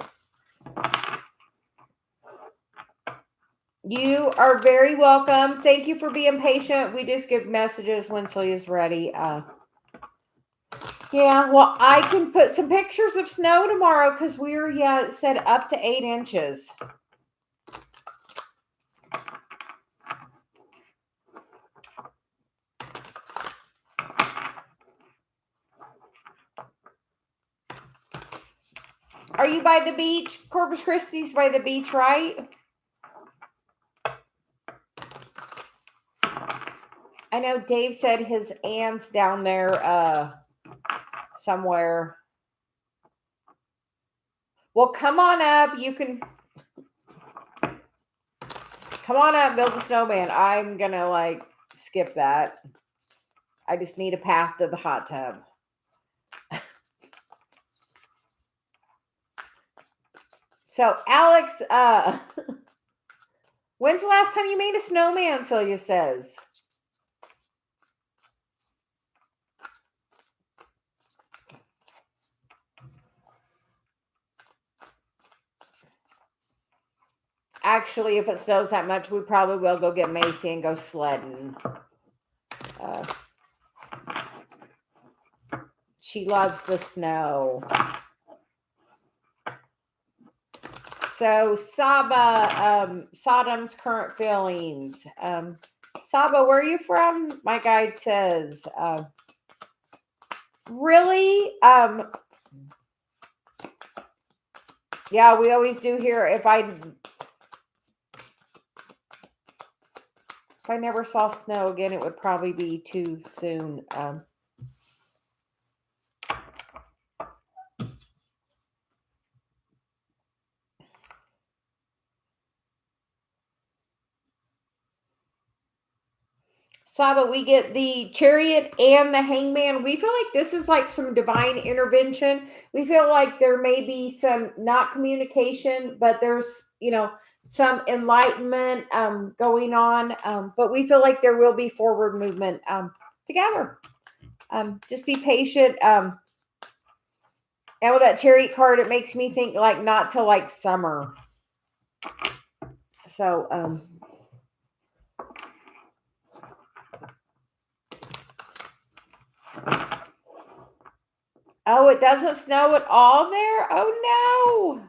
You are very welcome. Thank you for being patient. We just give messages when Celia's ready. Yeah, well, I can put some pictures of snow tomorrow because we're, it said up to 8 inches. Are you by the beach? Corpus Christi's by the beach, right? I know Dave said his aunt's down there somewhere. Well, come on up. You can come on up, build a snowman. I'm going to skip that. I just need a path to the hot tub. So, Alex, when's the last time you made a snowman, Celia says? Actually, if it snows that much, we probably will go get Macy and go sledding. She loves the snow. So, Saba, Sodom's current feelings. Saba, where are you from? My guide says, really? Yeah, we always do here. If I never saw snow again, it would probably be too soon. Saba, we get the Chariot and the Hangman. We feel like this is like some divine intervention. We feel like there may be some not communication, but there's, some enlightenment going on. But we feel like there will be forward movement together. Just be patient. And with that Chariot card, it makes me think not till summer. So, oh, it doesn't snow at all there? Oh, no.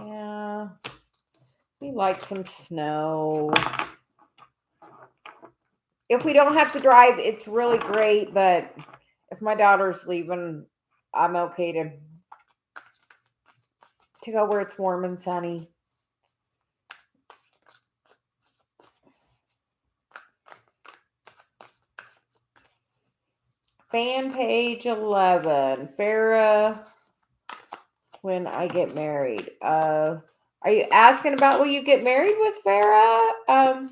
Yeah. We like some snow. If we don't have to drive, it's really great. But if my daughter's leaving, I'm okay to go where it's warm and sunny. Fan page 11. Farah, when I get married. Are you asking about will you get married with Farah?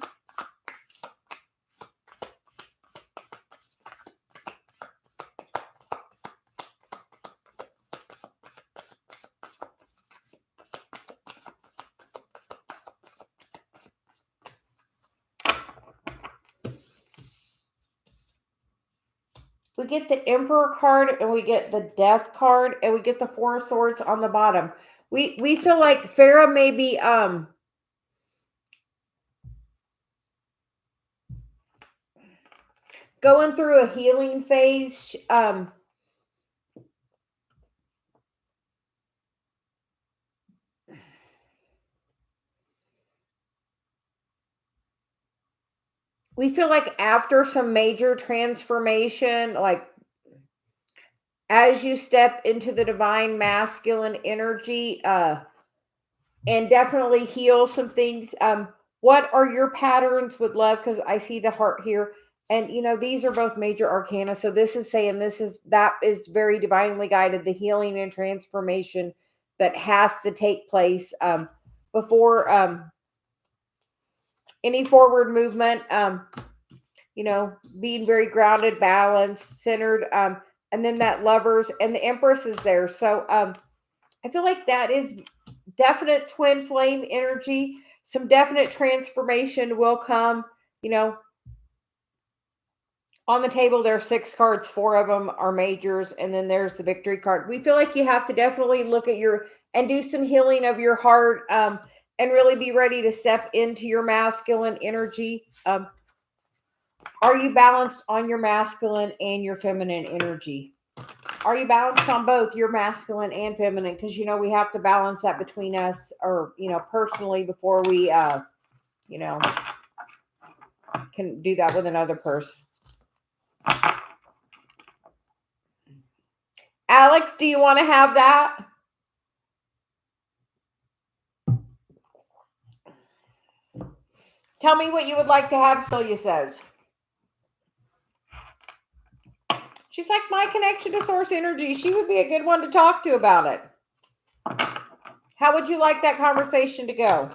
We get the Emperor card and we get the Death card and we get the Four of Swords on the bottom. We feel like Farah may be going through a healing phase. We feel like after some major transformation, as you step into the divine masculine energy, and definitely heal some things. What are your patterns with love? Because I see the heart here. And these are both major arcana. So this is saying that is very divinely guided, the healing and transformation that has to take place before any forward movement. Being very grounded, balanced, centered, and then that lovers and the Empress is there. So I feel like that is definite twin flame energy. Some definite transformation will come. On the table, there are 6 cards. 4 of them are majors, and then there's the victory card. We feel like you have to definitely look at and do some healing of your heart, and really be ready to step into your masculine energy. Are you balanced on your masculine and your feminine energy? Are you balanced on both your masculine and feminine? Because we have to balance that between us, or personally, before we can do that with another person. Alex, do you want to have that? Tell me what you would like to have, Celia says. She's like, my connection to source energy. She would be a good one to talk to about it. How would you like that conversation to go?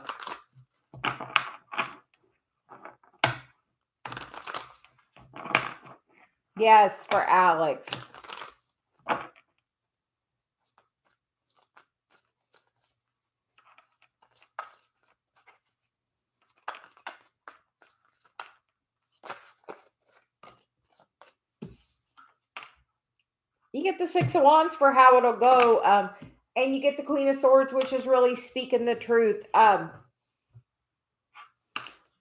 Yes, for Alex. You get the 6 of Wands for how it'll go. And you get the Queen of Swords, which is really speaking the truth.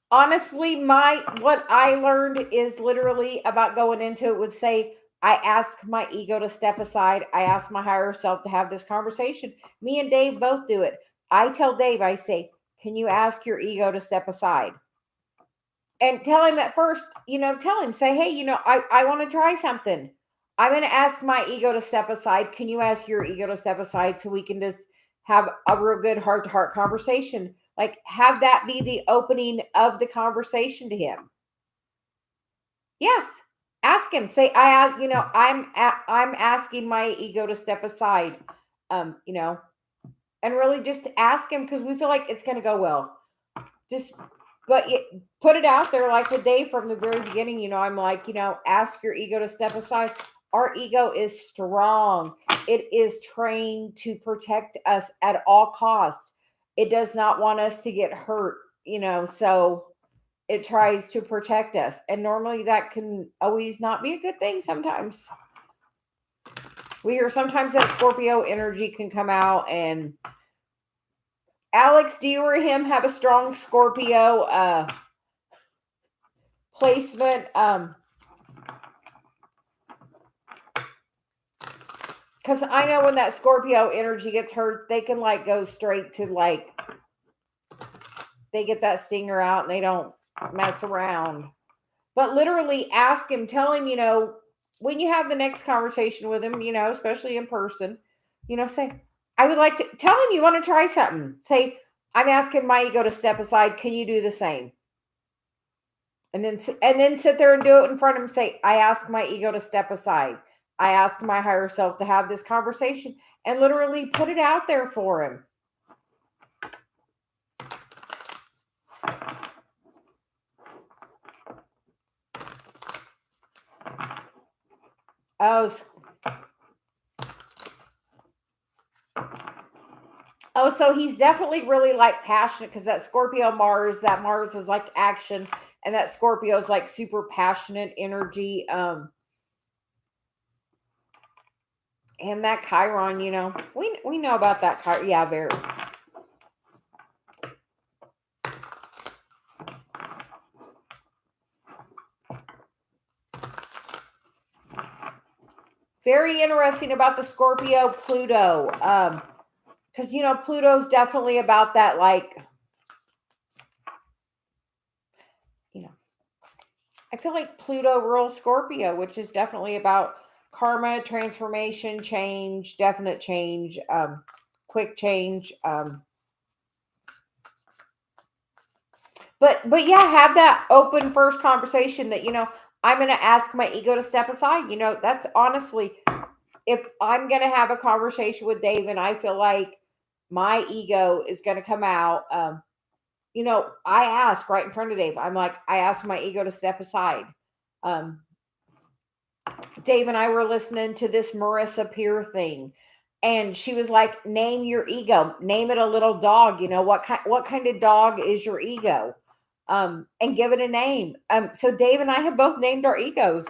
Honestly, what I learned is literally about going into it would say, I ask my ego to step aside. I ask my higher self to have this conversation. Me and Dave both do it. I tell Dave, I say, can you ask your ego to step aside? And tell him at first, say, hey, I want to try something. I'm going to ask my ego to step aside. Can you ask your ego to step aside so we can just have a real good heart to heart conversation? Like, have that be the opening of the conversation to him. Yes. Ask him. Say, I'm asking my ego to step aside. And really just ask him, because we feel like it's going to go well. But put it out there, like with Dave from the very beginning. I'm like, ask your ego to step aside. Our ego is strong. It is trained to protect us at all costs. It does not want us to get hurt, so it tries to protect us. And normally that can always not be a good thing sometimes. We hear sometimes that Scorpio energy can come out. And Alex, do you or him have a strong Scorpio placement? Because I know when that Scorpio energy gets hurt, they can go straight to they get that stinger out and they don't mess around. But literally ask him, tell him, when you have the next conversation with him, especially in person, say, I would like to tell him you want to try something. Say, I'm asking my ego to step aside. Can you do the same? And then sit there and do it in front of him. Say, I ask my ego to step aside. I ask my higher self to have this conversation, and literally put it out there for him. So he's definitely really passionate, because that Scorpio Mars, that Mars is action, and that Scorpio is super passionate energy. And that Chiron, we know about that Chiron. Yeah, very. Very interesting about the Scorpio Pluto. Because, Pluto's definitely about that, I feel like Pluto rules Scorpio, which is definitely about karma, transformation, change, definite change, quick change. But yeah, have that open first conversation that, I'm going to ask my ego to step aside. That's honestly, if I'm going to have a conversation with Dave and I feel like my ego is going to come out, I ask right in front of Dave. I'm like, I asked my ego to step aside. Dave and I were listening to this Marissa Peer thing, and she was like, name your ego, name it a little dog. What kind of dog is your ego? And give it a name. So Dave and I have both named our egos.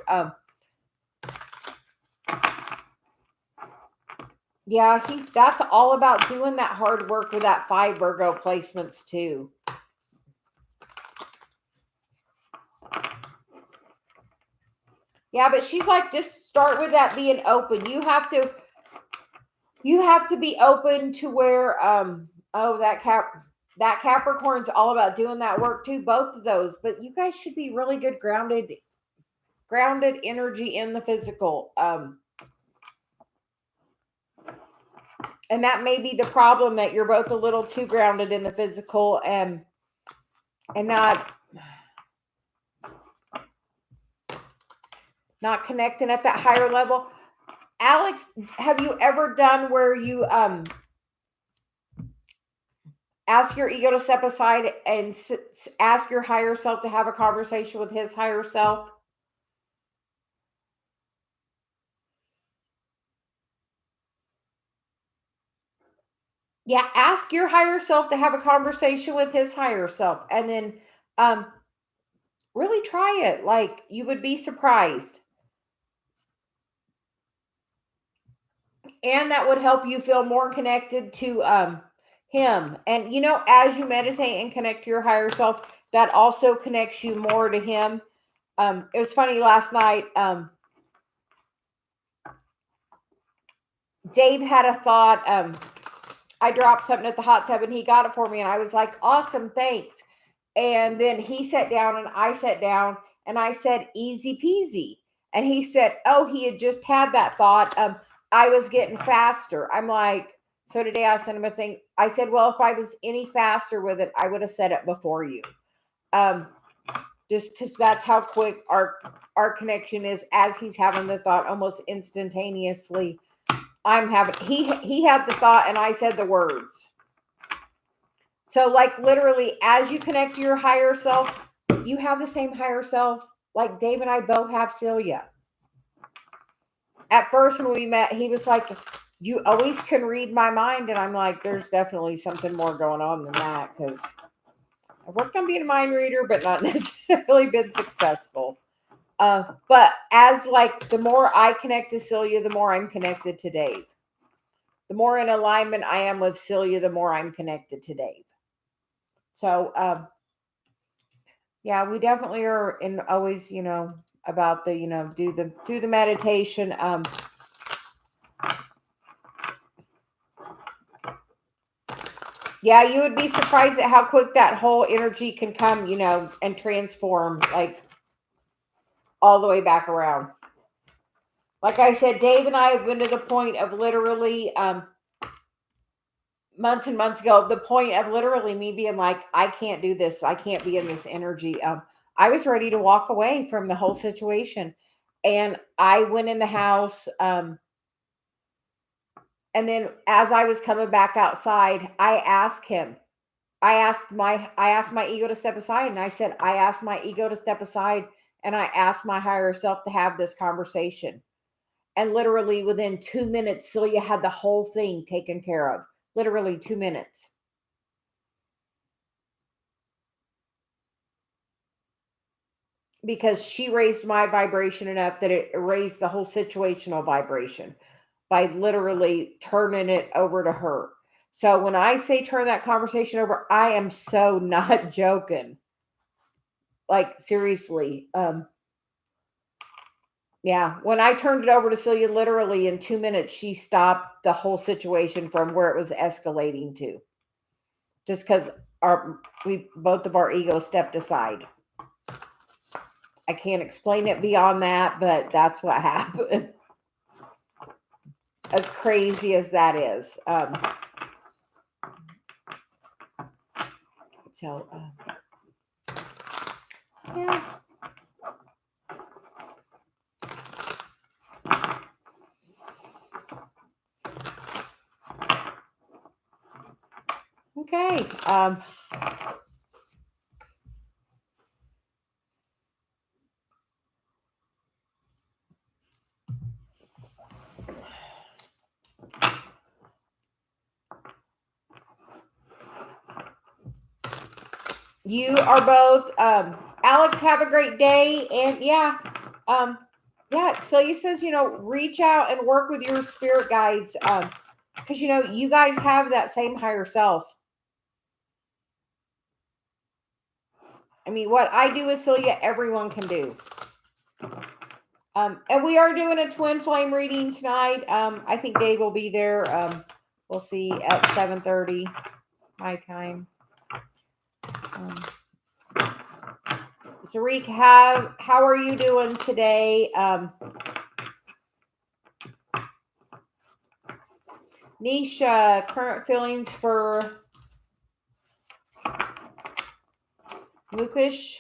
Yeah, that's all about doing that hard work with that 5 Virgo placements too. Yeah, but she's like, just start with that being open. You have to be open to where that Capricorn's all about doing that work too, both of those. But you guys should be really good grounded energy in the physical. And that may be the problem, that you're both a little too grounded in the physical and not connecting at that higher level. Alex, have you ever done where you ask your ego to step aside and ask your higher self to have a conversation with his higher self? Yeah, ask your higher self to have a conversation with his higher self, and then really try it. Like, you would be surprised. And that would help you feel more connected to him. And as you meditate and connect to your higher self, that also connects you more to him. It was funny last night. Dave had a thought. I dropped something at the hot tub and he got it for me, and I was like, awesome, thanks. And then he sat down and I sat down and I said, easy peasy. And he said, oh, he had just had that thought. I was getting faster. I'm like, so today I sent him a thing. I said, well, if I was any faster with it, I would have said it before you. Just because that's how quick our connection is. As he's having the thought, almost instantaneously, he had the thought and I said the words. So, like, literally, as you connect to your higher self, you have the same higher self. Like, Dave and I both have Celia. At first, when we met, he was like, you always can read my mind. And I'm like, there's definitely something more going on than that, because I worked on being a mind reader, but not necessarily been successful. But as, like, the more I connect to Celia, the more I'm connected to Dave. The more in alignment I am with Celia, the more I'm connected to Dave. So, yeah, we definitely are in always, about the, do the meditation. Yeah, you would be surprised at how quick that whole energy can come, and transform, like, all the way back around. Like I said, Dave and I have been to the point of literally, months and months ago, the point of literally me being like, I can't do this. I can't be in this energy. I was ready to walk away from the whole situation. And I went in the house. And then as I was coming back outside, I asked him, I asked my ego to step aside. And I said, I asked my ego to step aside. And I asked my higher self to have this conversation. And literally within 2 minutes, Celia had the whole thing taken care of. Literally 2 minutes. Because she raised my vibration enough that it raised the whole situational vibration by literally turning it over to her. So when I say turn that conversation over, I am so not joking. Like, seriously. Yeah, when I turned it over to Celia, literally in 2 minutes, she stopped the whole situation from where it was escalating to. Just because both of our egos stepped aside. I can't explain it beyond that, but that's what happened. as crazy as that is. So, yeah. Okay. You are both, Alex, have a great day. And yeah, Celia says, reach out and work with your spirit guides. Because, you guys have that same higher self. I mean, what I do with Celia, everyone can do. And we are doing a twin flame reading tonight. I think Dave will be there. We'll see at 7:30 my time. Zarik, how are you doing today? Nisha, current feelings for Mukesh.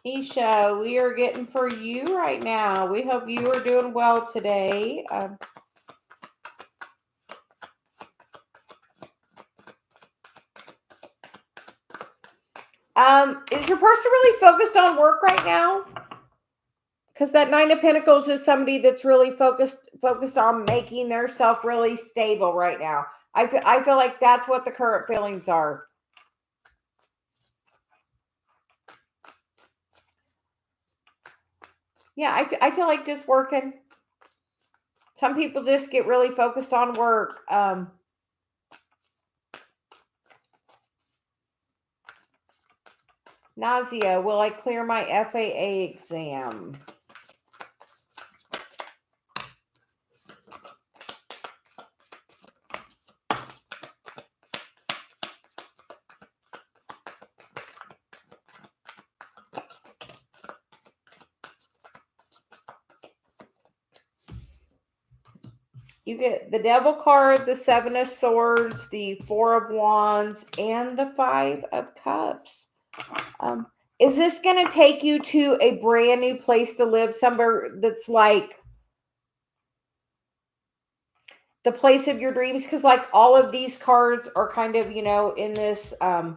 Nisha, we are getting for you right now. We hope you are doing well today. Is your person really focused on work right now? Because that Nine of Pentacles is somebody that's really focused on making their self really stable right now. I feel like that's what the current feelings are. Yeah, I feel like just working. Some people just get really focused on work. Nausea, will I clear my FAA exam? You get the Devil card, the Seven of Swords, the Four of Wands, and the Five of Cups. Is this going to take you to a brand new place to live? Somewhere that's like the place of your dreams? Because like all of these cards are kind of, in this, have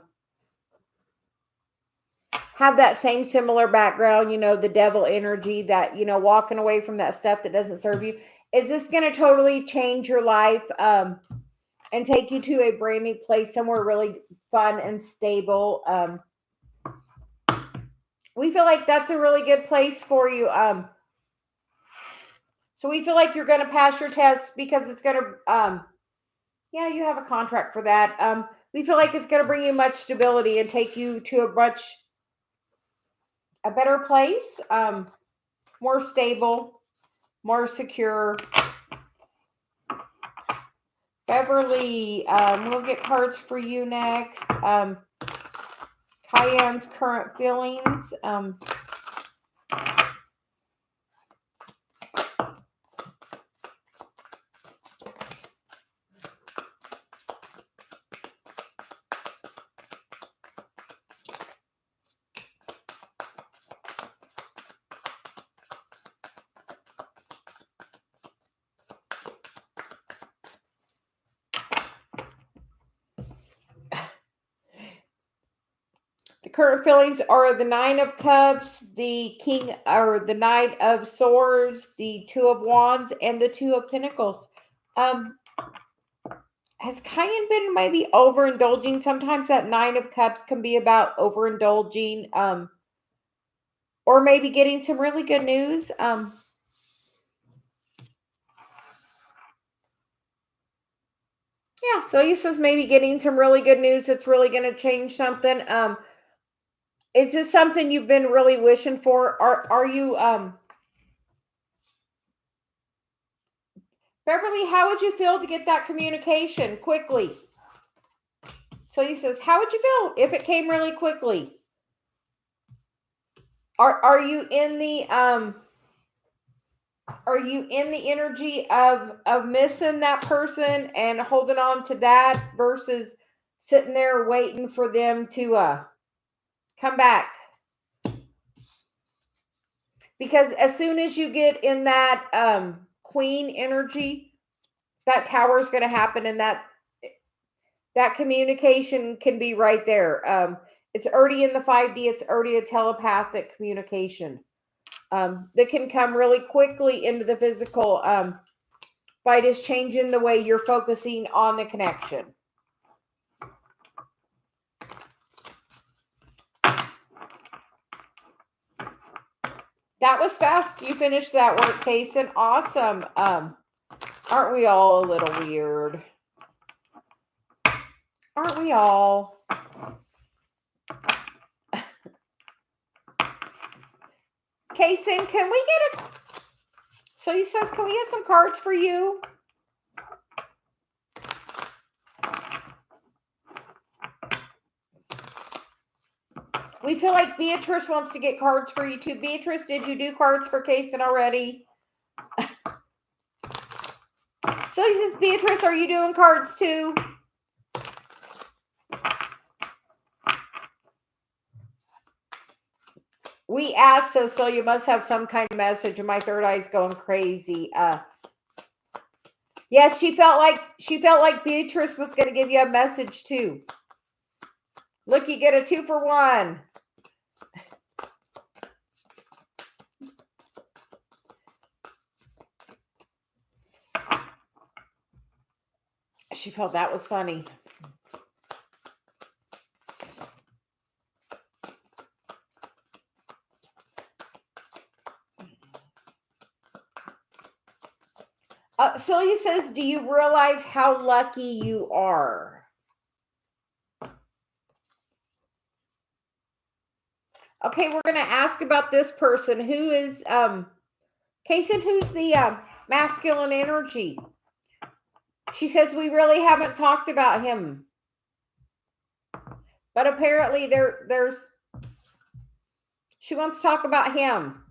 that same similar background, the devil energy, that, walking away from that stuff that doesn't serve you. Is this going to totally change your life and take you to a brand new place, somewhere really fun and stable? We feel like that's a really good place for you. So we feel like you're going to pass your test because it's going to, yeah, you have a contract for that. We feel like it's going to bring you much stability and take you to a better place, more stable, more secure. Beverly, we'll get cards for you next. Cayenne's current feelings. The current feelings are the Nine of Cups, the King, or the Knight of Swords, the Two of Wands, and the Two of Pentacles. Has Cayenne been maybe overindulging? Sometimes that Nine of Cups can be about overindulging, or maybe getting some really good news. Yeah, so he says maybe getting some really good news that's really going to change something. Is this something you've been really wishing for? Are you Beverly, how would you feel to get that communication quickly? So he says, how would you feel if it came really quickly? Are you in the energy of missing that person and holding on to that versus sitting there waiting for them to come back? Because as soon as you get in that queen energy, that tower is going to happen, and that communication can be right there. It's already in the 5D. It's already a telepathic communication that can come really quickly into the physical by just changing the way you're focusing on the connection. That was fast. You finished that work, Kason. Awesome. Aren't we all a little weird? Aren't we all? Kason, can we get a... So he says, can we get some cards for you? We feel like Beatrice wants to get cards for you too. Beatrice, did you do cards for Kason already? So he says, Beatrice, are you doing cards too? We asked, so you must have some kind of message, and my third eye's going crazy. Yes, she felt like Beatrice was going to give you a message too. Look, you get a 2 for 1. She felt that was funny. Celia says, do you realize how lucky you are? Okay, we're going to ask about this person. Who is, Kason, who's the masculine energy? She says, we really haven't talked about him. But apparently she wants to talk about him.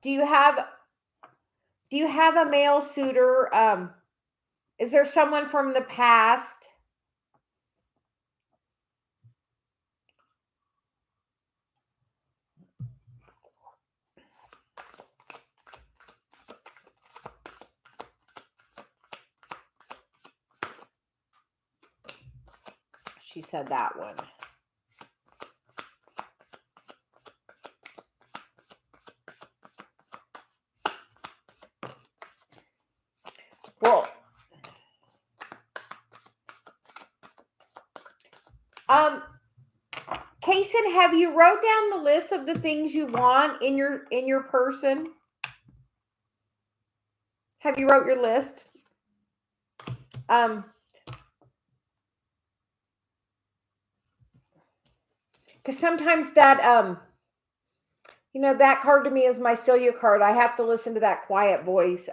Do you have a male suitor? Is there someone from the past? She said that one. Well, Kason, have you wrote down the list of the things you want in your person? Have you wrote your list? Because sometimes that that card to me is my Celia card. I have to listen to that quiet voice.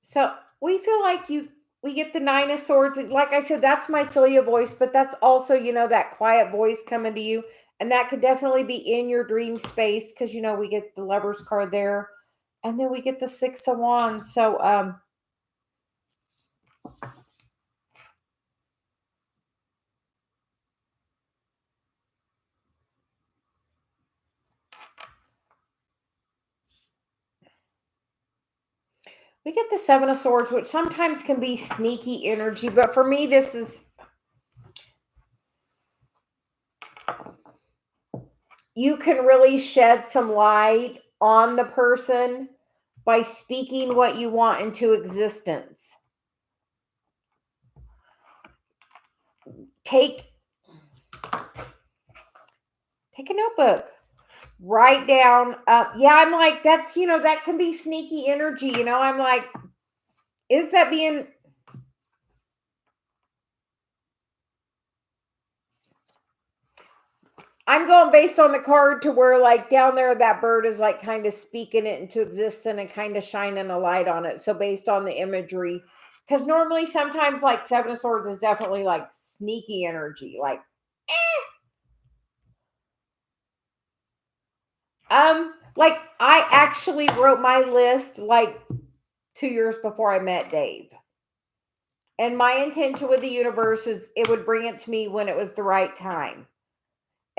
So we feel like we get the 9 of Swords. Like I said, that's my Celia voice, but that's also, that quiet voice coming to you. And that could definitely be in your dream space because, we get the Lover's card there. And then we get the 6 of Wands. So, we get the 7 of Swords, which sometimes can be sneaky energy. But for me, this is... You can really shed some light on the person by speaking what you want into existence. Take a notebook. Write down. Yeah, I'm like, that's, that can be sneaky energy. I'm like, Is that being... I'm going based on the card to where, like, down there, that bird is like kind of speaking it into existence and kind of shining a light on it. So based on the imagery, because normally sometimes like Seven of Swords is definitely like sneaky energy. Like I actually wrote my list like 2 years before I met Dave. And my intention with the universe is it would bring it to me when it was the right time.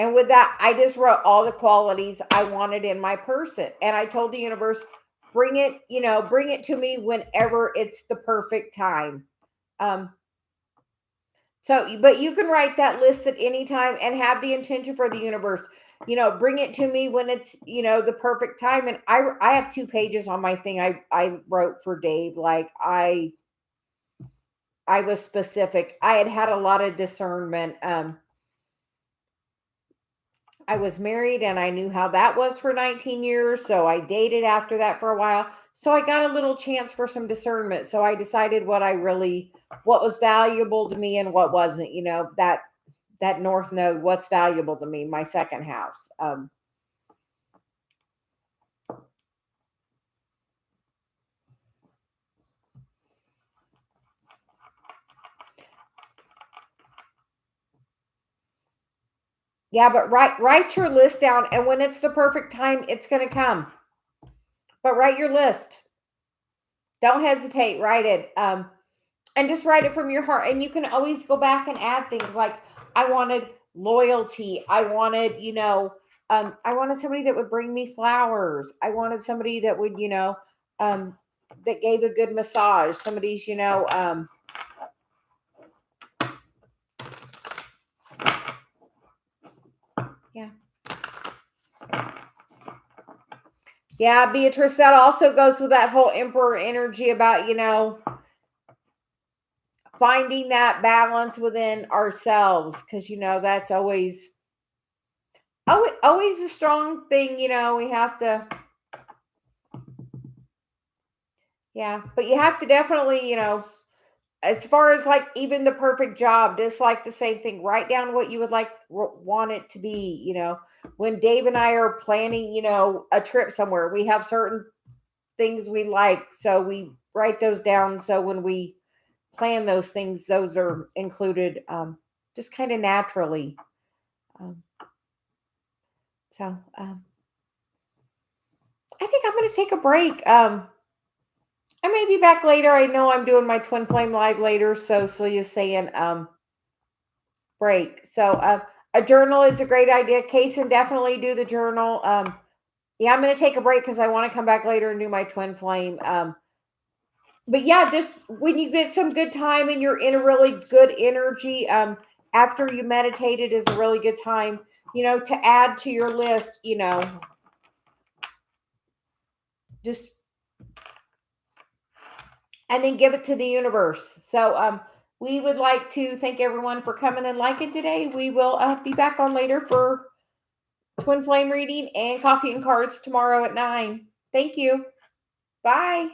And with that, I just wrote all the qualities I wanted in my person. And I told the universe, bring it, bring it to me whenever it's the perfect time. But you can write that list at any time and have the intention for the universe, bring it to me when it's, the perfect time. And I have 2 pages on my thing I wrote for Dave. Like I was specific. I had a lot of discernment. I was married and I knew how that was for 19 years. So I dated after that for a while. So I got a little chance for some discernment. So I decided what was valuable to me and what wasn't, that North Node, what's valuable to me, my second house. Yeah, but write your list down, and when it's the perfect time, it's going to come. But write your list. Don't hesitate. Write it. And just write it from your heart. And you can always go back and add things like, I wanted loyalty. I wanted, I wanted somebody that would bring me flowers. I wanted somebody that would, that gave a good massage. Somebody's, yeah. Yeah, Beatrice, that also goes with that whole Emperor energy about, finding that balance within ourselves. Because, that's always a strong thing, we have to, yeah, but you have to definitely, as far as like even the perfect job, just like the same thing, write down what you would want it to be. When Dave and I are planning, a trip somewhere, we have certain things we like. So we write those down. So when we plan those things, those are included just kind of naturally. I think I'm going to take a break. I may be back later. I know I'm doing my Twin Flame live later. So Celia's saying break. So a journal is a great idea. Kaysen, definitely do the journal. Yeah, I'm going to take a break because I want to come back later and do my Twin Flame. But yeah, just when you get some good time and you're in a really good energy, after you meditated is a really good time, to add to your list, just, and then give it to the universe. So, we would like to thank everyone for coming and liking today. We will be back on later for Twin Flame reading and coffee and cards tomorrow at 9. Thank you. Bye.